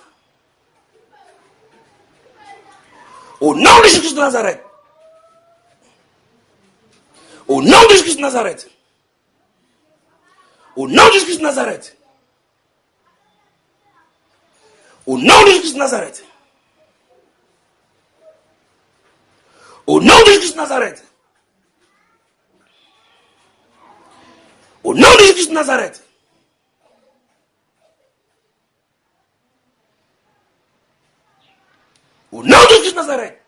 Au nom de Jésus-Christ de Nazareth. Au nom de Jésus-Christ de Nazareth. Au nom de Jésus-Christ de Nazareth. Au nom de Jésus-Christ de Nazareth. Au nom de Jésus-Christ de Nazareth. Au nom de Jésus-Christ de Nazareth. Au nom de Jésus de Nazareth.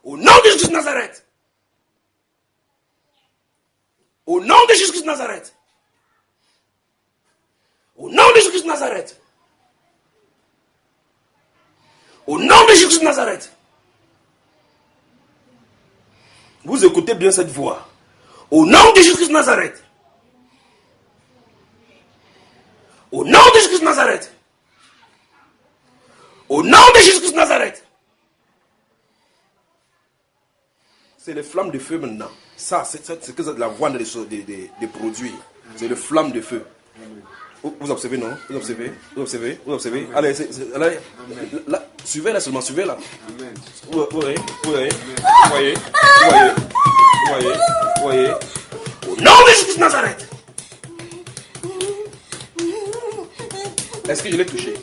Au nom de Jésus de Nazareth. Au nom de Jésus de Nazareth. Au nom de Jésus de Nazareth. Au nom de Jésus de Nazareth. Vous écoutez bien cette voix. Au nom de Jésus de Nazareth. Au nom de Jésus de Nazareth. Au nom de Jésus de Nazareth. C'est les flammes de feu maintenant. Ça, c'est que la voix des produits. C'est les flammes de feu. Vous observez, non? Vous observez? Vous observez? Vous observez? Allez, là, suivez là seulement, suivez là. Vous voyez? Vous voyez? Vous voyez? Vous voyez? Vous voyez? Au nom de Jésus de Nazareth. Est-ce que je l'ai touché?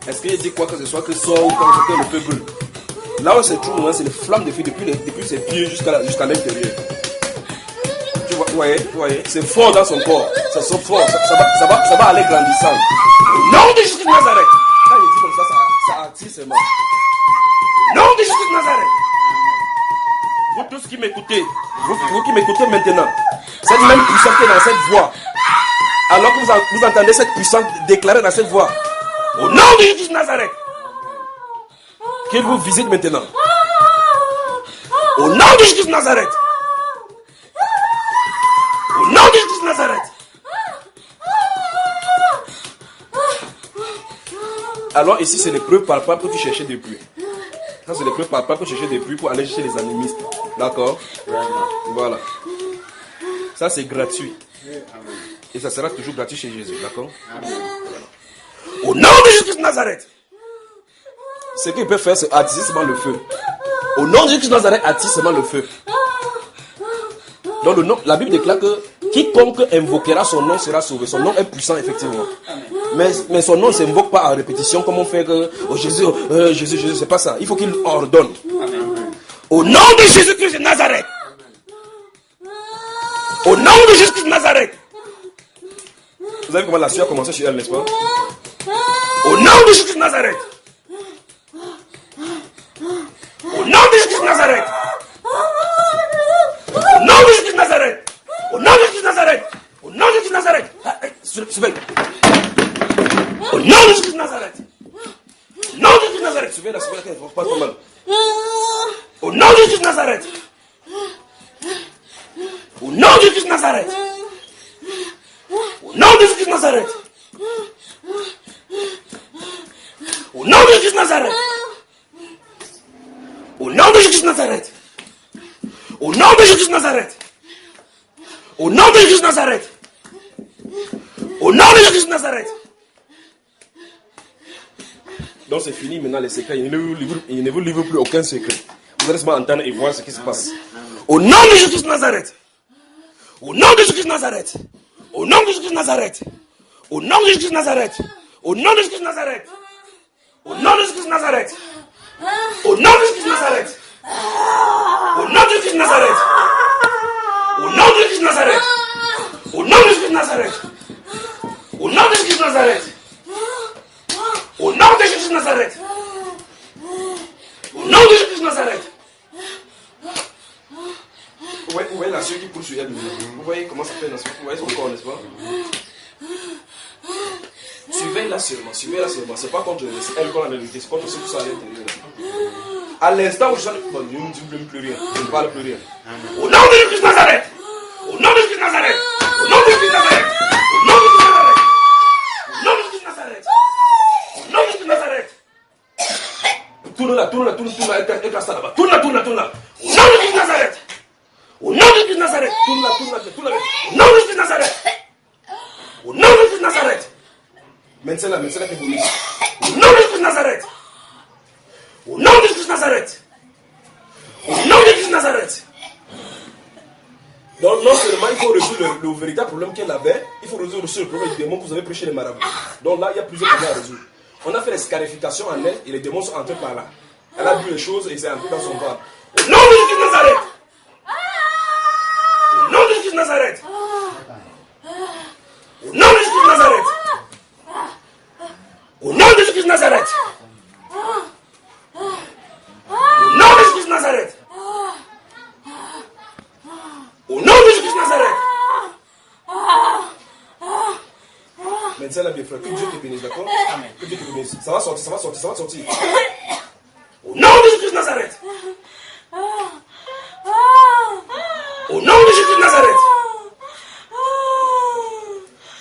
Est-ce qu'il dit quoi que ce soit que sort ou que le feu brûle? Là où c'est tout, c'est les flammes de feu depuis ses pieds jusqu'à l'intérieur. Vous voyez, c'est fort dans son corps. Ça sort fort, ça va aller grandissant. Au nom de Jésus de Nazareth. Quand il dit comme ça attire seulement. Au nom de Jésus de Nazareth. Vous tous qui m'écoutez, vous qui m'écoutez maintenant, cette même puissance qui est dans cette voix, alors que vous entendez cette puissance déclarée dans cette voix, au nom de Jésus de Nazareth, qu'il vous visite maintenant. Au nom de Jésus de Nazareth. Au nom de Jésus de Nazareth. Alors ici c'est les preuves palpables que tu cherchais depuis. Ça c'est les preuves palpables que tu cherchais depuis pour aller chercher les animistes. D'accord? Voilà. Ça c'est gratuit. Et ça sera toujours gratuit chez Jésus. D'accord? Voilà. Au nom de Jésus de Nazareth. Ce qu'il peut faire c'est attiser seulement le feu. Au nom de Jésus-Christ de Nazareth, attire seulement le feu. Donc la Bible déclare que quiconque invoquera son nom sera sauvé. Son nom est puissant, effectivement. Mais son nom ne s'invoque pas en répétition, comme on fait que Jésus, Jésus, c'est pas ça. Il faut qu'il ordonne. Au nom de Jésus-Christ de Nazareth. Au nom de Jésus-Christ de Nazareth. Vous avez comment la sueur a commencé sur elle, n'est-ce pas? Au nom de Jésus-Christ de Nazareth. Au nom de Jésus-Christ de Nazareth. Au nom de Jésus-Christ de Nazareth. Au nom de Jésus-Christ de Nazareth. Au nom de Jésus-Christ de Nazareth. Surveille. Au nom de Jésus-Christ de Nazareth. Au nom de Jésus-Christ de Nazareth. Surveille la qu'elle ne pas trop mal. Au nom de Jésus de Nazareth. Au nom de Jésus de Nazareth. Au nom de Jésus de Nazareth. Au nom de Jésus de Nazareth. Au nom de Jésus de Nazareth. Au nom de Jésus de Nazareth. Au nom de Jésus de Nazareth. Au nom de Jésus de Nazareth. Donc c'est fini maintenant les secrets. Il ne vous livre plus aucun secret. Vous allez seulement entendre et voir ce qui se passe. Au nom de Jésus de Nazareth. Au nom de Jésus de Nazareth. Au nom de Jésus de Nazareth. Au nom de Jésus de Nazareth. Au nom de Jésus de Nazareth. Au nom de Jésus de Nazareth. Au nom de Jésus de Nazareth. Au nom de Jésus de Nazareth. Au nom de Jésus de Nazareth. Au nom de Jésus de Nazareth. Au nom de Jésus de Nazareth. Au nom de Jésus de Nazareth. Au nom de Jésus de Nazareth. Vous voyez la sueur qui coule sur elle. Vous voyez comment ça fait la sueur. Vous voyez son corps, n'est-ce pas? Suivez-la seulement. Suivez-la seulement. C'est pas contre elle qu'on a vérité. C'est contre ce qui sont à l'intérieur. À l'instant où je ne dis plus rien. Je ne parle plus rien. Au nom de Jésus de Nazareth. Au nom de Jésus de Nazareth. Au nom de Jésus de Nazareth. Au nom de Jésus de Nazareth. Au nom de Jésus de Nazareth. Au nom de Jésus de Nazareth. Tourne-la, écrase ça là-bas. Tourne-la. Au nom de Jésus de Nazareth. Au nom de Jésus de Nazareth. Tourne-la. Au nom de Jésus de Nazareth. Au nom de Jésus de Nazareth. Maintenant, que vous dites. Au nom de Jésus de Nazareth. Au nom de Jésus de Nazareth. Au nom de Jésus de Nazareth. Donc non seulement il faut résoudre le véritable problème qu'elle avait, il faut résoudre aussi le problème du démon que vous avez prêché les marabouts. Donc là, il y a plusieurs problèmes à résoudre. On a fait les scarifications en elle et les démons sont entrés par là. Elle a vu les choses et c'est entré dans son ventre. Au nom de Jésus de Nazareth. Au nom de Jésus de Nazareth. Au nom de Jésus de Nazareth. Au nom de Jésus de Nazareth. Au nom de Jésus de Nazareth. Au nom de Jésus de Nazareth. Maintenant, là, bien frère, que Dieu te bénisse, d'accord? Amen. Que Dieu te bénisse. Ça va sortir. Au nom de Jésus de Nazareth. Au nom de Jésus de Nazareth.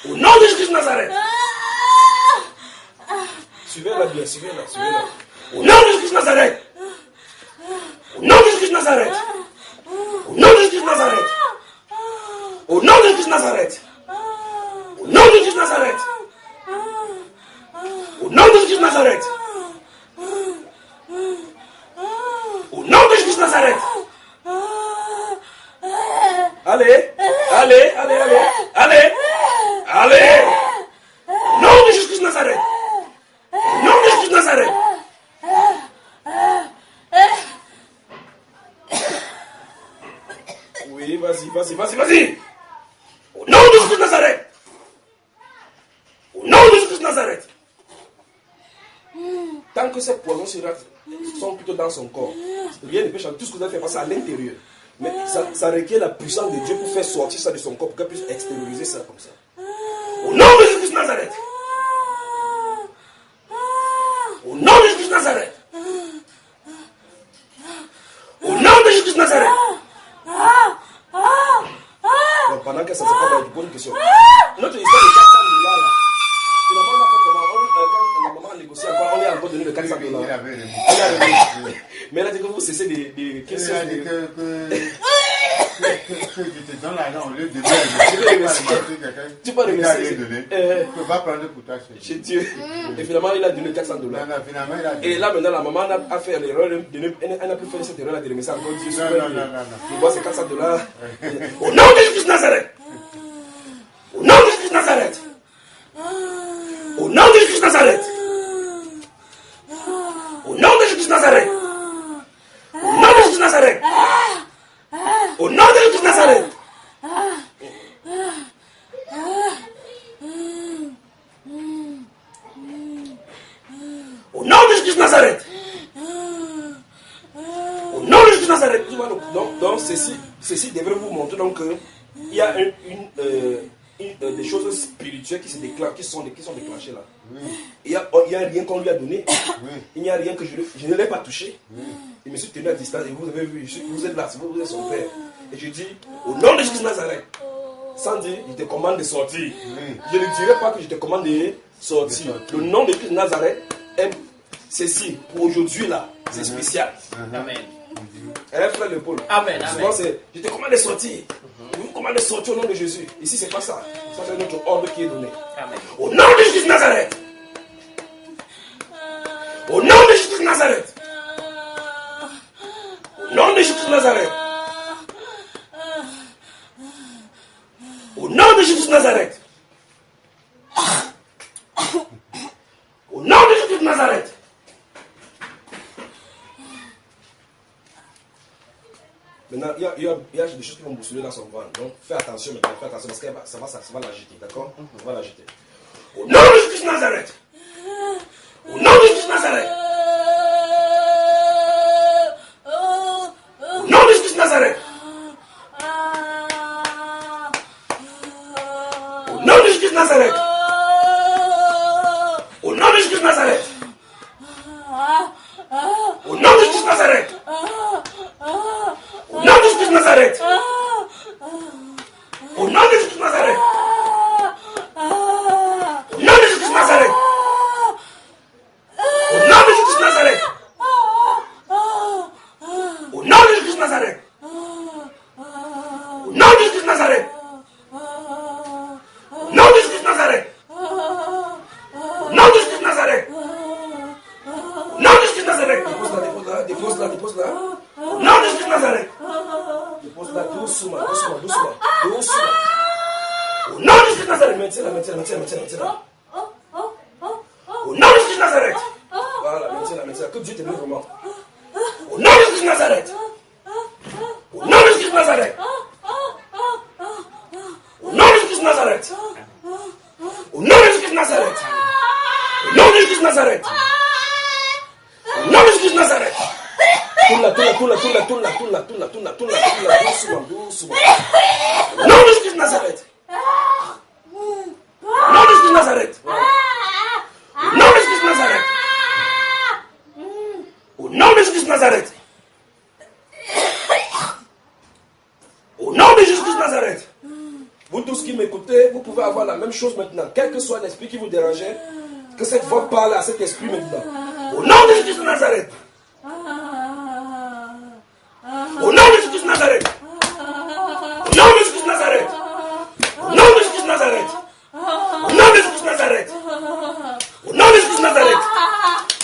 Au nom de Jésus de Nazareth. Suivez-la bien, suivez-la. Au nom de Jésus de Nazareth. Au nom de Jésus de Nazareth. Au nom de Jésus de Nazareth. Au nom de Jésus de Nazareth. Au nom de Jésus de Nazareth. Au nom de Jésus de Nazareth. Au nom de Jésus de Nazareth. Allez. Au nom de Jésus de Nazareth. Au nom de Jésus de Nazareth. Oui, vas-y. Au nom de Jésus de Nazareth. Au nom de Jésus de Nazareth. Tant que ces poisons sont plutôt dans son corps, rien ne peut changer. Tout ce que vous avez fait passer à l'intérieur. Mais ça requiert la puissance de Dieu pour faire sortir ça de son corps, pour qu'elle puisse extérioriser ça comme ça. Au nom de Jésus de Nazareth. Au nom de Jésus de Nazareth. Au nom de Jésus de Nazareth. Donc pendant que ça se passe, il y a une bonne question. Notre histoire de 400 $, là. Finalement, on a fait comment? Quand la maman a négocié encore, on est encore donné le 400 $. Mais elle a dit que vous cessez de... Je te donne l'argent au lieu de Tu peux remercier. Tu ne peux pas prendre pour toi chez Dieu. Et finalement, il a donné 400 $. Finalement, il a donné. Et là, maintenant, la maman a fait l'erreur. Elle n'a plus fait cette erreur de remercier encore Dieu. Non. Tu vois, c'est 400 $. Au nom de Jésus de Nazareth. Au nom de Jésus de Nazareth. Au nom de Jésus de Nazareth. Au nom de Jésus de Nazareth. Au nom de Jésus de Nazareth. Au nom de Jésus de Nazareth. Au nom de Jésus de Nazareth. Au nom de Jésus de Nazareth. Donc ceci devrait vous montrer donc qu'il y a des choses spirituelles qui se déclarent, qui sont déclenchées là. Oui. Il n'y a rien qu'on lui a donné. Oui. Il n'y a rien que je ne l'ai pas touché. Oui. Je me suis tenu à distance et vous avez vu, vous êtes là, vous êtes son père. Et je dis, au nom de Jésus de Nazareth, sans dire, je te commande de sortir. Oui. Je ne dirai pas que je te commande de sortir. Le nom de Jésus de Nazareth, ceci, pour aujourd'hui là, c'est spécial. Amen. Frère le Paul. Amen. Souvent c'est, je te commande de sortir. Je vous commande de sortir au nom de Jésus. Ici, c'est pas ça. Ça, c'est notre ordre qui est donné. Amen. Au nom de Jésus de Nazareth. Au nom de Jésus de Nazareth. Au nom de Jésus de Nazareth. Au nom de Jésus de Nazareth. Au nom de Jésus de Nazareth. Maintenant, il y a des choses qui vont bousculer dans son ventre. Donc, fais attention maintenant, parce que ça va l'agiter, d'accord? Ça va l'agiter. Au nom de Jésus de Nazareth. Au nom de Jésus de Nazareth. Au nom de Jésus de Nazareth. Au nom de Jésus de Nazareth. Au nom de Jésus de Nazareth. Au nom de Jésus de Nazareth. Au nom de Jésus de Nazareth. Au nom de Jésus de Nazareth. Au nom de Jésus de Nazareth. Au nom de Jésus de Nazareth. Au nom de Jésus de Nazareth. Au nom de Jésus de Nazareth. Au nom de Jésus de Nazareth. Au nom de Jésus de Nazareth. Au nom de Jésus de Nazareth. Dépose-la. Au nom de Jésus de Nazareth. Dépose-la doucement. Au nom de Jésus de Nazareth. Maintiens-la. Au nom de Jésus de Nazareth. Voilà, maintiens-la. Que Dieu te donne vraiment. Au nom de Jésus de Nazareth. Au nom de Jésus de Nazareth. Au nom de Jésus de Nazareth. Au nom de Jésus de Nazareth. Au nom de Jésus de Nazareth. Au nom de Jésus de Nazareth. Tourne-la, doucement. Au nom de Jésus de Nazareth. Au nom de Jésus de Nazareth. Au nom de Jésus de Nazareth. Au nom de Jésus de Nazareth. Au nom de Jésus de Nazareth. Vous tous qui m'écoutez, vous pouvez avoir la même chose maintenant. Quel que soit l'esprit qui vous dérangeait, que cette voix parle à cet esprit maintenant. Au nom de Jésus de Nazareth. Au nom de Jésus de Nazareth. Au nom de Jésus de Nazareth. Au nom de Jésus de Nazareth. Au nom de Jésus de Nazareth. Au nom de Jésus de Nazareth.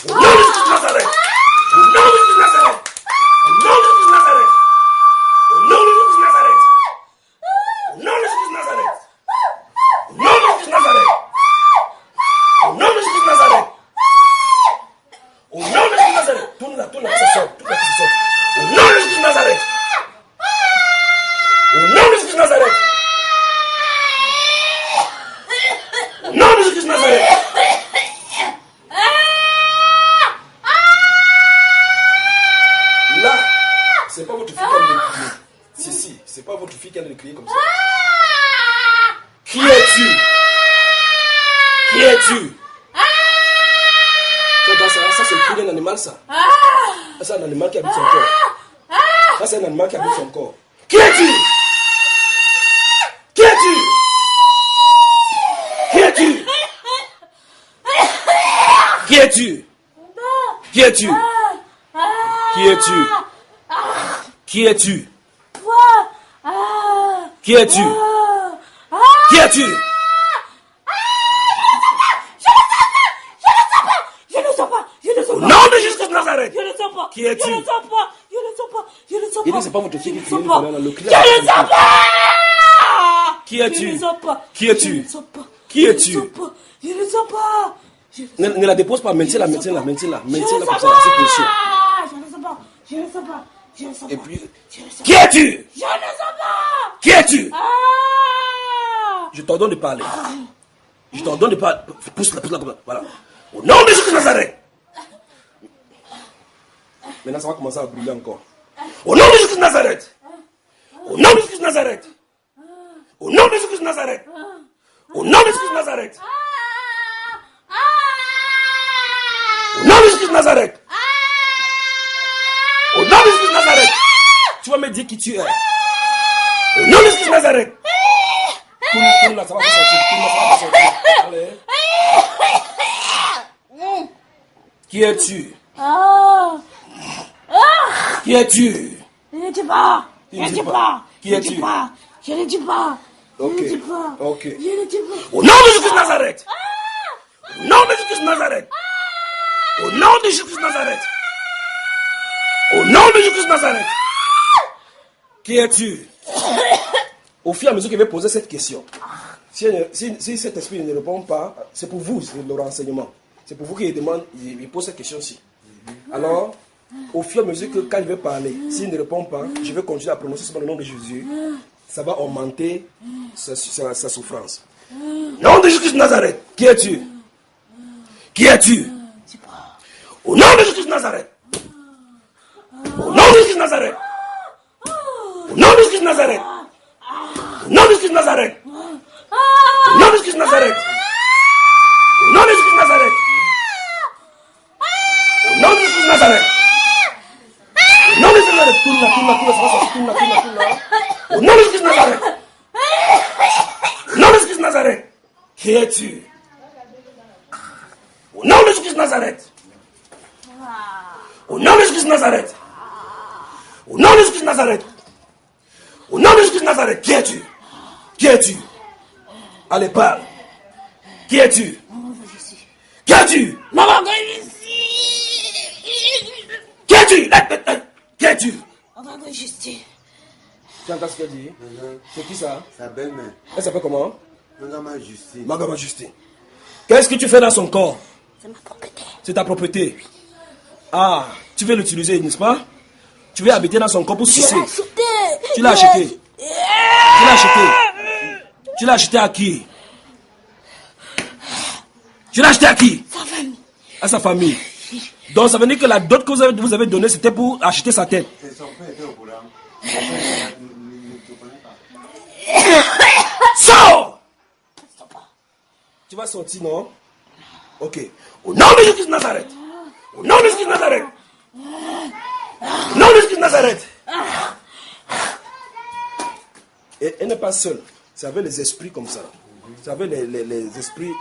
Au nom de Jésus de Nazareth. Au nom de Jésus de Nazareth. Au nom de Jésus de Nazareth. Au nom de Jésus de Nazareth. Au nom de Jésus de Nazareth. Au nom de Jésus de Nazareth. Au nom de Jésus de Nazareth. Au nom de Jésus de Nazareth. Tourne-la, que ça sorte. Au nom de Jésus de Nazareth. Au nom de Jésus de Nazareth. Au nom de Jésus de Nazareth. Là, c'est pas votre fille qui a de crier. Si, c'est pas votre fille qui a de crier comme ça. Qui es-tu? Qui es-tu? Ça c'est le cri d'un animal, ça. Ça, c'est un animal qui habite son corps. Ça, c'est un animal qui habite son corps. Qui es-tu? Qui es-tu? Qui es-tu? Qui es-tu? Qui es-tu? Qui es-tu? Qui es-tu? Qui es-tu? Qui es-tu? Au nom de Jésus de Nazareth. Je ne sais pas. Qui es-tu? Je ne sais pas. Je ne sais pas. Je ne sais pas. Il dit c'est pas votre fille qui crie. Je ne sais pas. Qui es-tu? Je ne sais pas. Qui es-tu? Je ne sais pas. Qui es-tu? Je ne sais pas. Je ne sais pas. Ne la dépose pas, maintiens-la, maintiens-la, maintiens-la, maintiens-la comme ça, c'est position. Je ne sais pas. Je ne sais pas. Je ne sais pas. Et puis, Je ne sais qui pas. es-tu? Je ne sais pas. Qui es-tu? Ah! Je t'ordonne de parler. Je t'ordonne de parler. Pousse-la, pousse-la, pousse-la. Voilà. Au nom de Jésus de Nazareth. Maintenant, ça va commencer à brûler encore. Au nom de Jésus de Nazareth. Au nom de Jésus de Nazareth. Au nom de Jésus de Nazareth. Au nom de Jésus de Nazareth. Au nom de Jésus de Nazareth. Au nom de Jésus de Nazareth. Tu vas me dire qui tu es. Au nom de Jésus de Nazareth. Tourne là, ça va te sortir. Tourne là, ça va te sortir. Allez. Qui es-tu? Qui es-tu? Je ne dis pas. Tu Je ne ne dis dis pas. pas. Qui Je ne es-tu? dis pas. Je ne dis pas. Je Ok. ne dis pas. Ok. Je ne dis pas. Au nom de Jésus de Nazareth. Au nom de Jésus de Nazareth. Au nom de Jésus de Nazareth. Au nom de Jésus de Nazareth. Qui es-tu? Au fur et à mesure qu'il va poser cette question, si cet esprit ne répond pas, c'est pour vous, c'est le renseignement. C'est pour vous qu'il demande, il pose cette question-ci. Alors, au fur et à mesure que quand il veut parler, s'il ne répond pas, je vais continuer à prononcer seulement le nom de Jésus. Ça va augmenter sa souffrance. Nom de Jésus de Nazareth, qui es-tu? Qui es-tu? Au nom de Jésus de Nazareth. Au nom de Jésus de Nazareth. Au nom de Jésus de Nazareth. Au nom de Jésus de Nazareth. Au nom de Jésus de Nazareth. Au nom de Jésus de Nazareth. Au nom de Jésus de Nazareth. Au nom de Jésus de Nazareth. Tourne là, ça va sortir. Tourne là. Au nom de Jésus de Nazareth. Au nom de Jésus de Nazareth. Qui es-tu? Au nom de Jésus de Nazareth. Au nom de Jésus de Nazareth. Au nom de Jésus de Nazareth. Au nom de Jésus de Nazareth. Qui es-tu? Qui es-tu? Allez, parle. Qui es-tu? Qui es-tu? Maman, Qui es-tu? Qui es-tu? Maman, Justine. Tu entends ce qu'elle dit? C'est qui ça? Sa belle-mère. Elle s'appelle comment? Magama Justine. Magama Justine. Qu'est-ce que tu fais dans son corps? C'est ma propriété. C'est ta propriété. Ah, tu veux l'utiliser, n'est-ce pas? Tu veux habiter dans son corps pour sucer. Tu l'as acheté. Tu l'as acheté. Tu l'as acheté à qui? Tu l'as acheté à qui? Sa famille. À sa famille. Donc ça veut dire que la dot que vous avez donnée, c'était pour acheter sa tête. Son père était au boulot. Sors! Tu vas sortir, non? Ok. Au nom de Jésus de Nazareth. Au nom de Jésus de Nazareth. Au nom de Jésus de Nazareth. Et elle n'est pas seule. C'est avec les esprits comme ça. C'est avec les esprits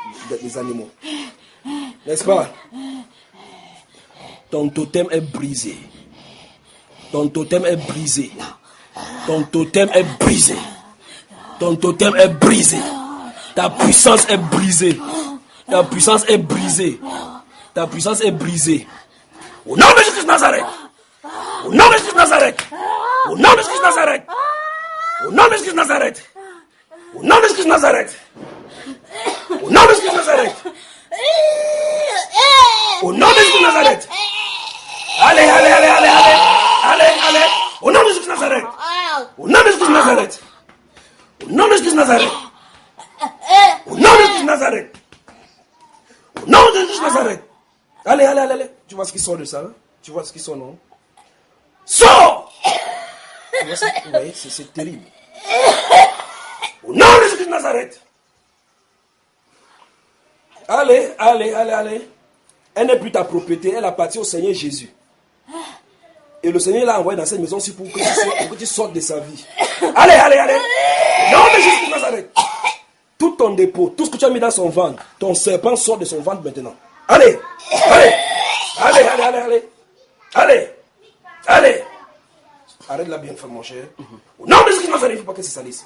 des animaux. N'est-ce pas? Ton totem est brisé. Ton totem est brisé. Ton totem est brisé. Ton totem est brisé. Ta puissance est brisée. Ta puissance est brisée. Ta puissance est brisée. Au nom de Jésus de Nazareth. Au nom de Jésus de Nazareth. Au nom de Jésus de Nazareth. Au nom de Jésus de Nazareth. Au nom de Jésus de Nazareth. Au nom de Jésus de Nazareth. Au nom de Jésus de Nazareth. Allez, allez, allez, allez, allez. Allez, allez. Au nom de Jésus de Nazareth. Au nom de Jésus de Nazareth. Au nom de Jésus de Nazareth. Au nom de Jésus de Nazareth. Au nom de Jésus de Nazareth. Allez, allez, allez, allez. Tu vois ce qui sort de ça, hein? Tu vois ce qui sort, non? Sors! Vous voyez, c'est terrible. Au nom de Jésus de Nazareth. Allez, allez, allez, allez. Elle n'est plus ta propriété, elle appartient au Seigneur Jésus. Et le Seigneur l'a envoyé dans cette maison pour que tu sortes de sa vie. Allez, allez, allez. Au nom de Jésus de Nazareth. Tout ton dépôt, tout ce que tu as mis dans son ventre, ton serpent sort de son ventre maintenant. Allez, allez, allez, allez, allez, allez. Allez, allez. Arrête là bien, mon cher. Au nom de Jésus de Nazareth, il ne faut pas que ça salisse.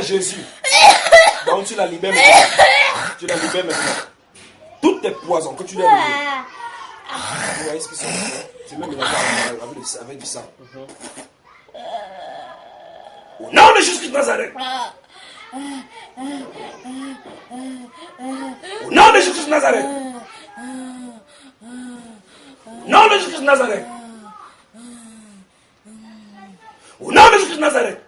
à Jésus. Donc tu la libères maintenant. Tu la libères maintenant. Toutes tes poisons que tu lui as données. Vous voyez ce que c'est même avec du sang. Au nom de Jésus de Nazareth. Au nom de Jésus de Nazareth. Au nom de Jésus de Nazareth. Au nom de Jésus de Nazareth.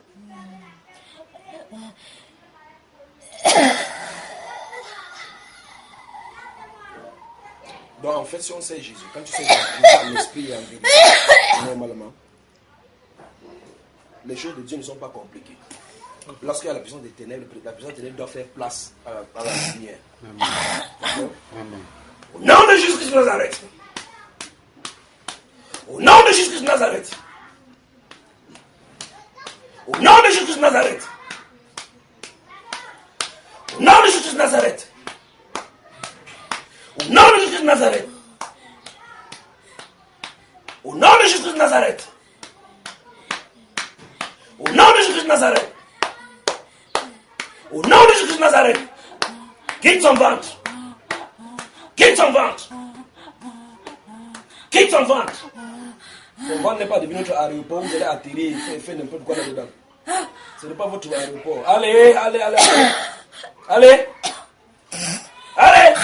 Donc en fait, si on sait Jésus, quand tu sais Jésus, en esprit et en vérité, normalement, les choses de Dieu ne sont pas compliquées. Lorsqu'il y a la puissance des ténèbres, la puissance des ténèbres doit faire place à la lumière. Au nom de Jésus de Nazareth. Au nom de Jésus de Nazareth. Au nom de Jésus de Nazareth. Au nom de Jésus de Nazareth. Au nom de Jésus de Nazareth. Au nom de Jésus de Nazareth. Au nom de Jésus de Nazareth. Au nom de Jésus de Nazareth. Quitte son ventre. Quitte son ventre. Quitte son ventre. Son ventre n'est pas devenu notre aéroport. Vous allez atterrir et faire n'importe quoi là-dedans. Ce n'est pas votre aéroport. Allez, allez, allez. Allez. Allez.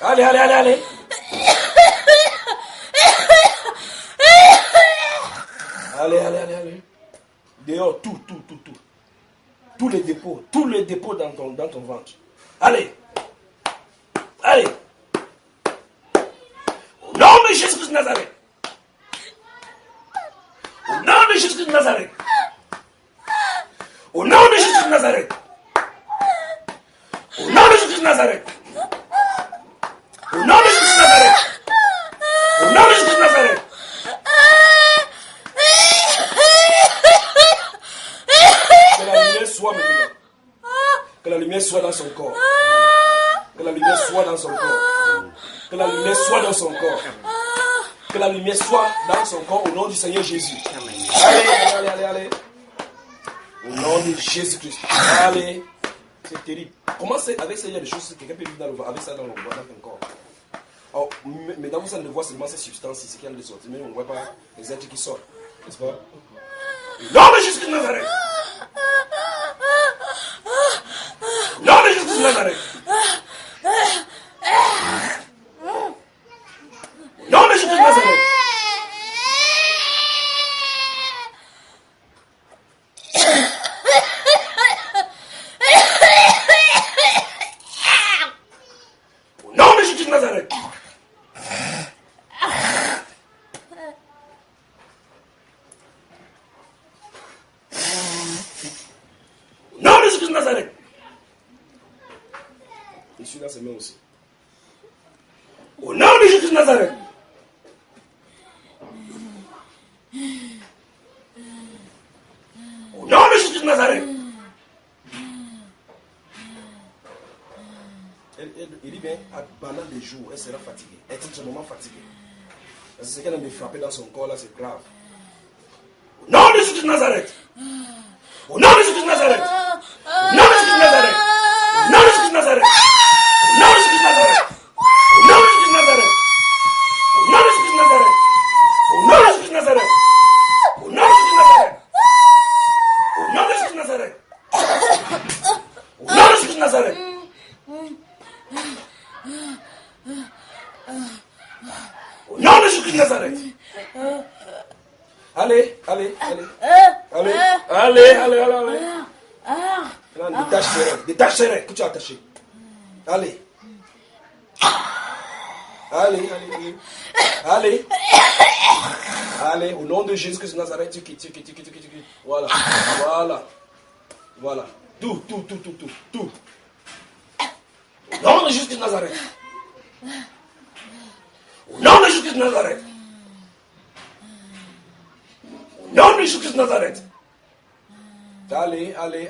Allez, allez, allez, allez. Allez, allez, allez, allez. Dehors, tout. Tous les dépôts dans ton ventre. Allez. Allez. Au nom de Jésus de Nazareth. Au nom de Jésus de Nazareth. Au nom de Jésus de Nazareth. Au nom de Jésus de Nazareth. Au nom de Jésus de Nazareth. Au nom de Jésus de Nazareth. Que la lumière soit maintenant. Que la lumière soit dans son corps. Que la lumière soit dans son corps. Que la lumière soit dans son corps. Que la lumière soit dans son corps au nom du Seigneur Jésus. Allez, allez, allez, allez. Au nom de Jésus-Christ. Allez. C'est terrible. Comment c'est avec ces choses, quelqu'un peut vivre avec ça dans ton corps. Alors, maintenant, vous allez voir seulement ces substances ici qui viennent de sortir, mais on ne voit pas les êtres qui sortent. N'est-ce pas? Nom de Jésus de Nazareth. Nom de Jésus de Nazareth. Nom de Jésus de Nazareth. Nom de Jésus de Nazareth. Nom de Jésus de Nazareth. Je suis dans ses mains aussi. Au nom de Jésus de Nazareth. Au nom de Jésus de Nazareth. Il dit bien, pendant des jours, elle sera fatiguée. Elle est extrêmement fatiguée. Parce que ce qu'elle a de frapper dans son corps là, c'est grave. Au nom de Jésus de Nazareth. Au nom de Jésus de Nazareth. Au nom de Jésus de Nazareth. Au nom de Jésus de Nazareth. Au nom de Jésus de Nazareth. Au nom de Jésus de Nazareth. Au nom de Jésus de Nazareth. Au nom de Jésus de Nazareth. Au nom de Jésus de Nazareth. Au nom de Jésus de Nazareth. Au nom de Jésus de Nazareth. Au nom de Jésus de Nazareth. Allez, allez, allez. Allez, allez, allez, allez, allez. Détache ses règles que tu as attachées. Allez. Allez, allez, allez. Allez, au nom de Jésus de Nazareth, tu quittes. Voilà, voilà. Voilà. Tout. Au nom de Jésus de Nazareth. Au nom de Jésus de Nazareth. Au nom de Jésus de Nazareth. Allez. Allez.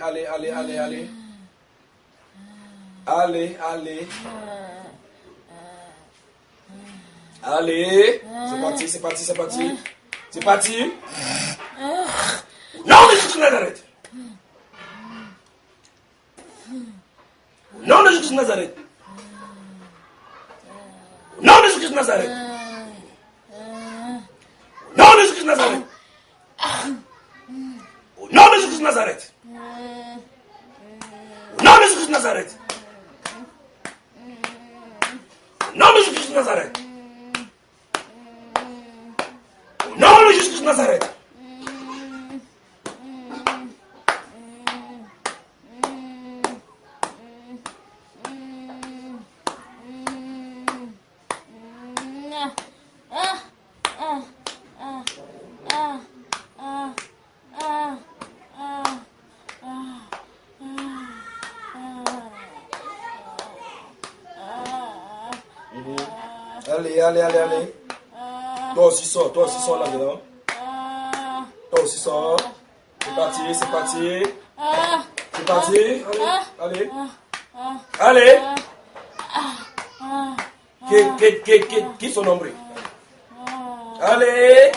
Allez. C'est parti. nom de Jésus de Nazareth. Au nom de Jésus de Nazareth. Au nom de Jésus de Nazareth. Au nom de Jésus de Nazareth. Au nom de Jésus de Nazareth. Au nom de Jésus de Nazareth. Au nom de Jésus de Nazareth. Au nom de Jésus de Nazareth. Allez. Toi aussi sors là-dedans. Toi aussi sors. C'est parti. C'est parti. Allez. Qui son nombre? Allez.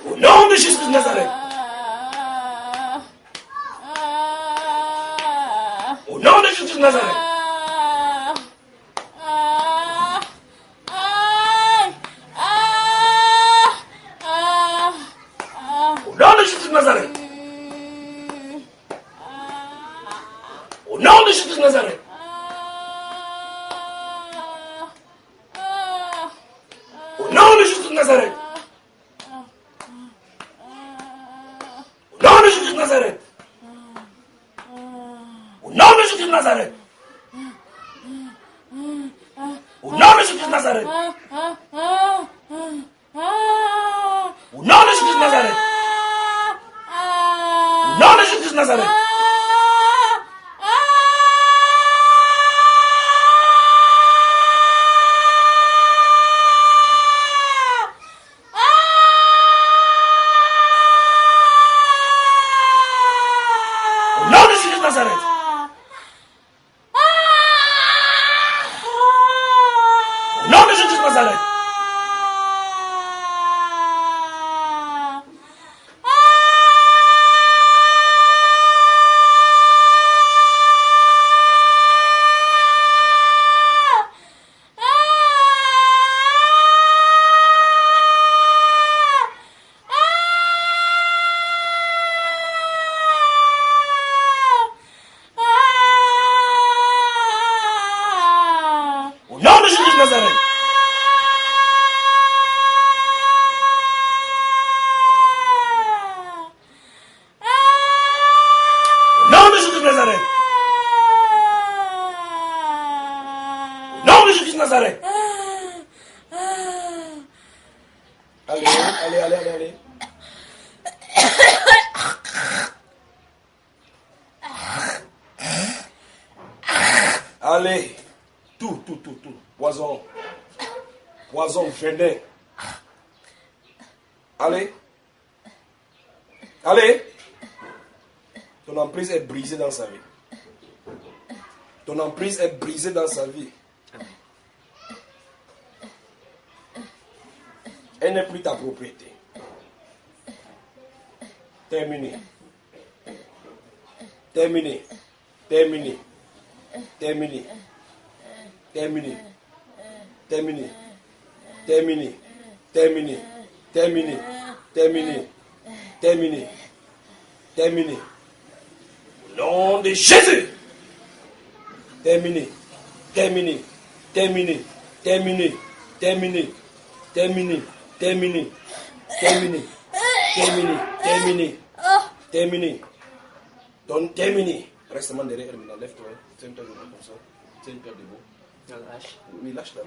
Au nom de Jésus de Nazareth. Au nom de Jésus de Nazareth. Au nom de Jésus de Nazareth. Au nom de Jésus de Nazareth. Au nom de Jésus de Nazareth. Au nom de Jésus de Nazareth. Au nom de Jésus de Nazareth. Au nom de Jésus de Nazareth. Au nom de Jésus de Nazareth. Au nom de Jésus de Nazareth. Au nom de Jésus de Nazareth. Au nom de Jésus de Nazareth. Au nom de Jésus de Nazareth. Au nom de Jésus de Nazareth. Au nom de Jésus de Nazareth. Allez. Allez. Tout. Poison, venin. Allez. Ton emprise est brisée dans sa vie. Ton emprise est brisée dans sa vie. Elle n'est plus ta propriété. Terminé. Au nom de Jésus. Terminé. Terminé. Reste seulement derrière, maintenant. Lève-toi. Tiens-toi comme ça. Tiens-toi debout. Oui, lâche-la.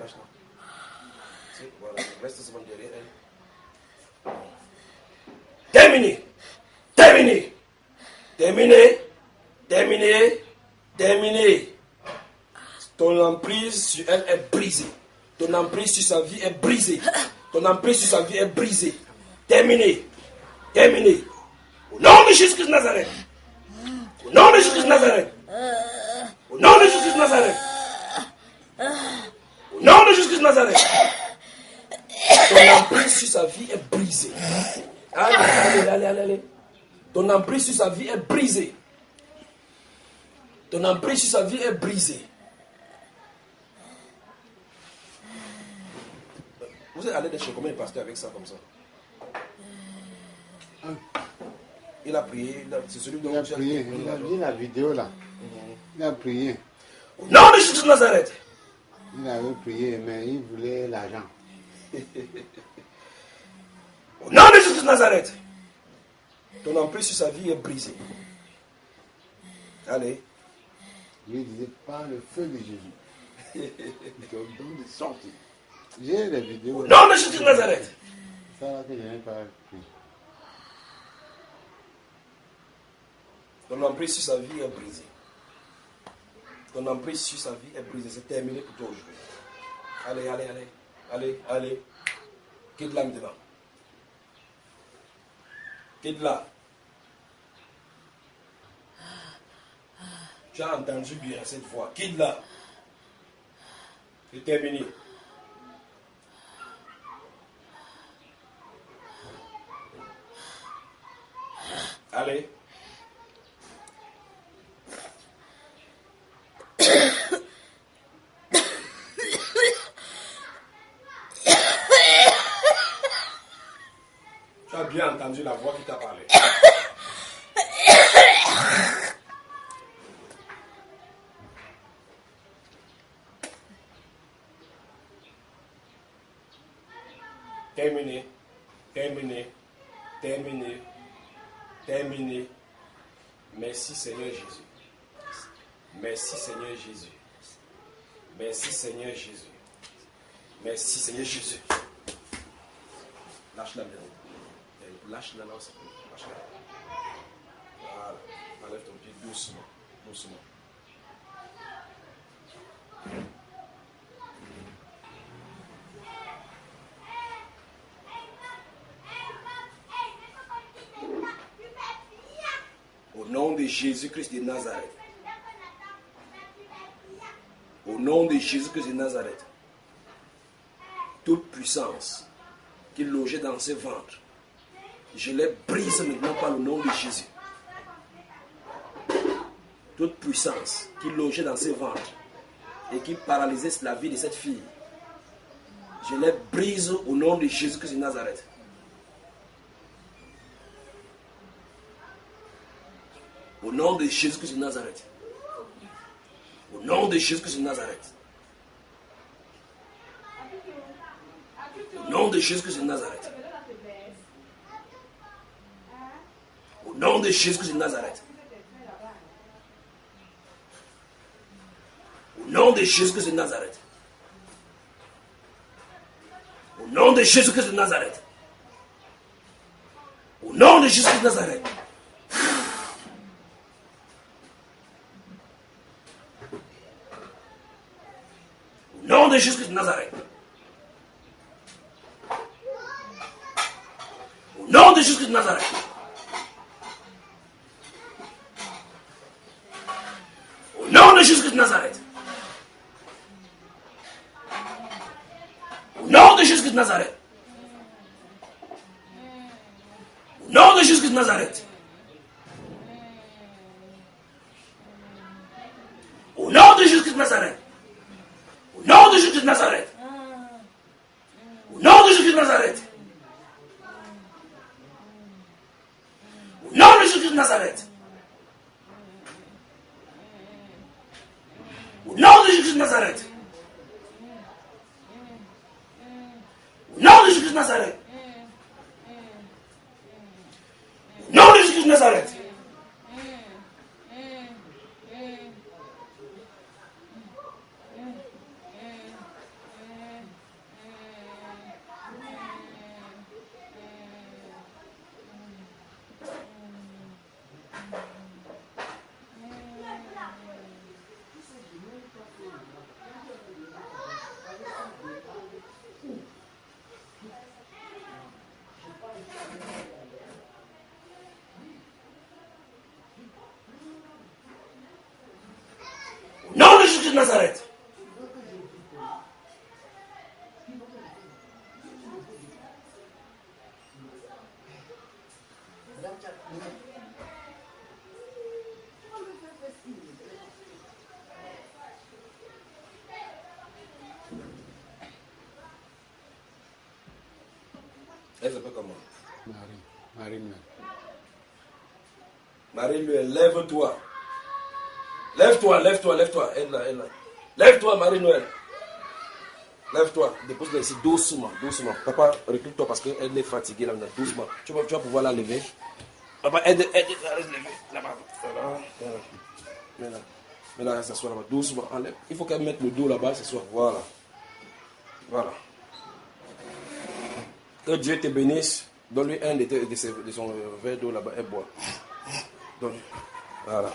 Voilà, reste seulement derrière elle. Terminé. Ton emprise sur elle est brisée. Ton emprise sur sa vie est brisée. Terminé. Au nom de Jésus de Nazareth. Au nom de Jésus de Nazareth. nom de Jésus de Nazareth. Ton emprise sur sa vie est brisée. Allez. Ton emprise sur sa vie est brisée. Ton emprise sur sa vie est brisée. Vous êtes allé de chez combien de pasteurs avec ça comme ça? Il a prié, c'est celui dont il a prié, il a vu la vidéo là. Il a prié. Au nom de Jésus de Nazareth. Il avait prié, mais il voulait l'argent. Au nom de Jésus de Nazareth. Ton emprise sur sa vie est brisée. Allez. Lui disait, par le feu de Jésus. Il te donne de sortir. J'ai les vidéos. Au nom de Jésus de Nazareth. C'est ça là que je n'ai pas pris. Ton emprise sur sa vie est brisée. Ton emprise sur sa vie est brisée. C'est terminé pour toi aujourd'hui. Allez. Quitte-la maintenant. Quitte-la. Tu as entendu bien cette fois. Quitte-la. C'est terminé. Allez. Tu as bien entendu la voix qui t'a parlé. Terminé. Merci Seigneur Jésus. Merci Seigneur Jésus. Merci Seigneur Jésus. Merci Seigneur Jésus. Lâche-la maintenant. Lâche-la là, lâche-la. Voilà. Enlève ton pied doucement. Au nom de Jésus-Christ de Nazareth. Au nom de Jésus-Christ de Nazareth. Toute puissance qui logeait dans ce ventre, je les brise maintenant par le nom de Jésus. Toute puissance qui logeait dans ce ventre et qui paralysait la vie de cette fille, je les brise au nom de Jésus-Christ de Nazareth. Au nom de Jésus-Christ de Nazareth. Au nom de Jésus-Christ de Nazareth. Au nom de Jésus-Christ de Nazareth. Au nom de Jésus-Christ de Nazareth. Au nom de Jésus-Christ de Nazareth. Au nom de Jésus-Christ de Nazareth. Au nom de Jésus-Christ de Nazareth. Au nom de Jésus-Christ de Nazareth. Au nom de Jésus-Christ de Nazareth. Au nom de Jésus-Christ de Nazareth. Au nom de Jésus-Christ de Nazareth. Au nom de Jésus-Christ de Nazareth. Au nom de Jésus-Christ de Nazareth. Au nom de Jésus de Nazareth. Au nom de Jésus de Nazareth. Au nom de Jésus de Nazareth. Au nom de Jésus de Nazareth. Au nom de Jésus de Nazareth. Au nom de Jésus de Nazareth. Au nom de Jésus de Nazareth. Elle s'appelle comment? Marie-Noël. Marie-Noël, lève-toi. Lève-toi, lève-toi, lève-toi. Elle là, elle là. Lève-toi, Marie-Noël. Lève-toi. Dépose-la ici doucement, doucement. Papa, recule-toi parce qu'elle est fatiguée là, doucement. Tu vas pouvoir la lever. Papa, aide à la lever. Là-bas. Voilà. Maintenant, elle s'assoit là-bas, doucement. Enlève. Il faut qu'elle mette le dos là-bas, s'assoit. Voilà. Voilà. Que Dieu te bénisse. Donne-lui un de son verre d'eau là-bas et bois. Donne. Voilà.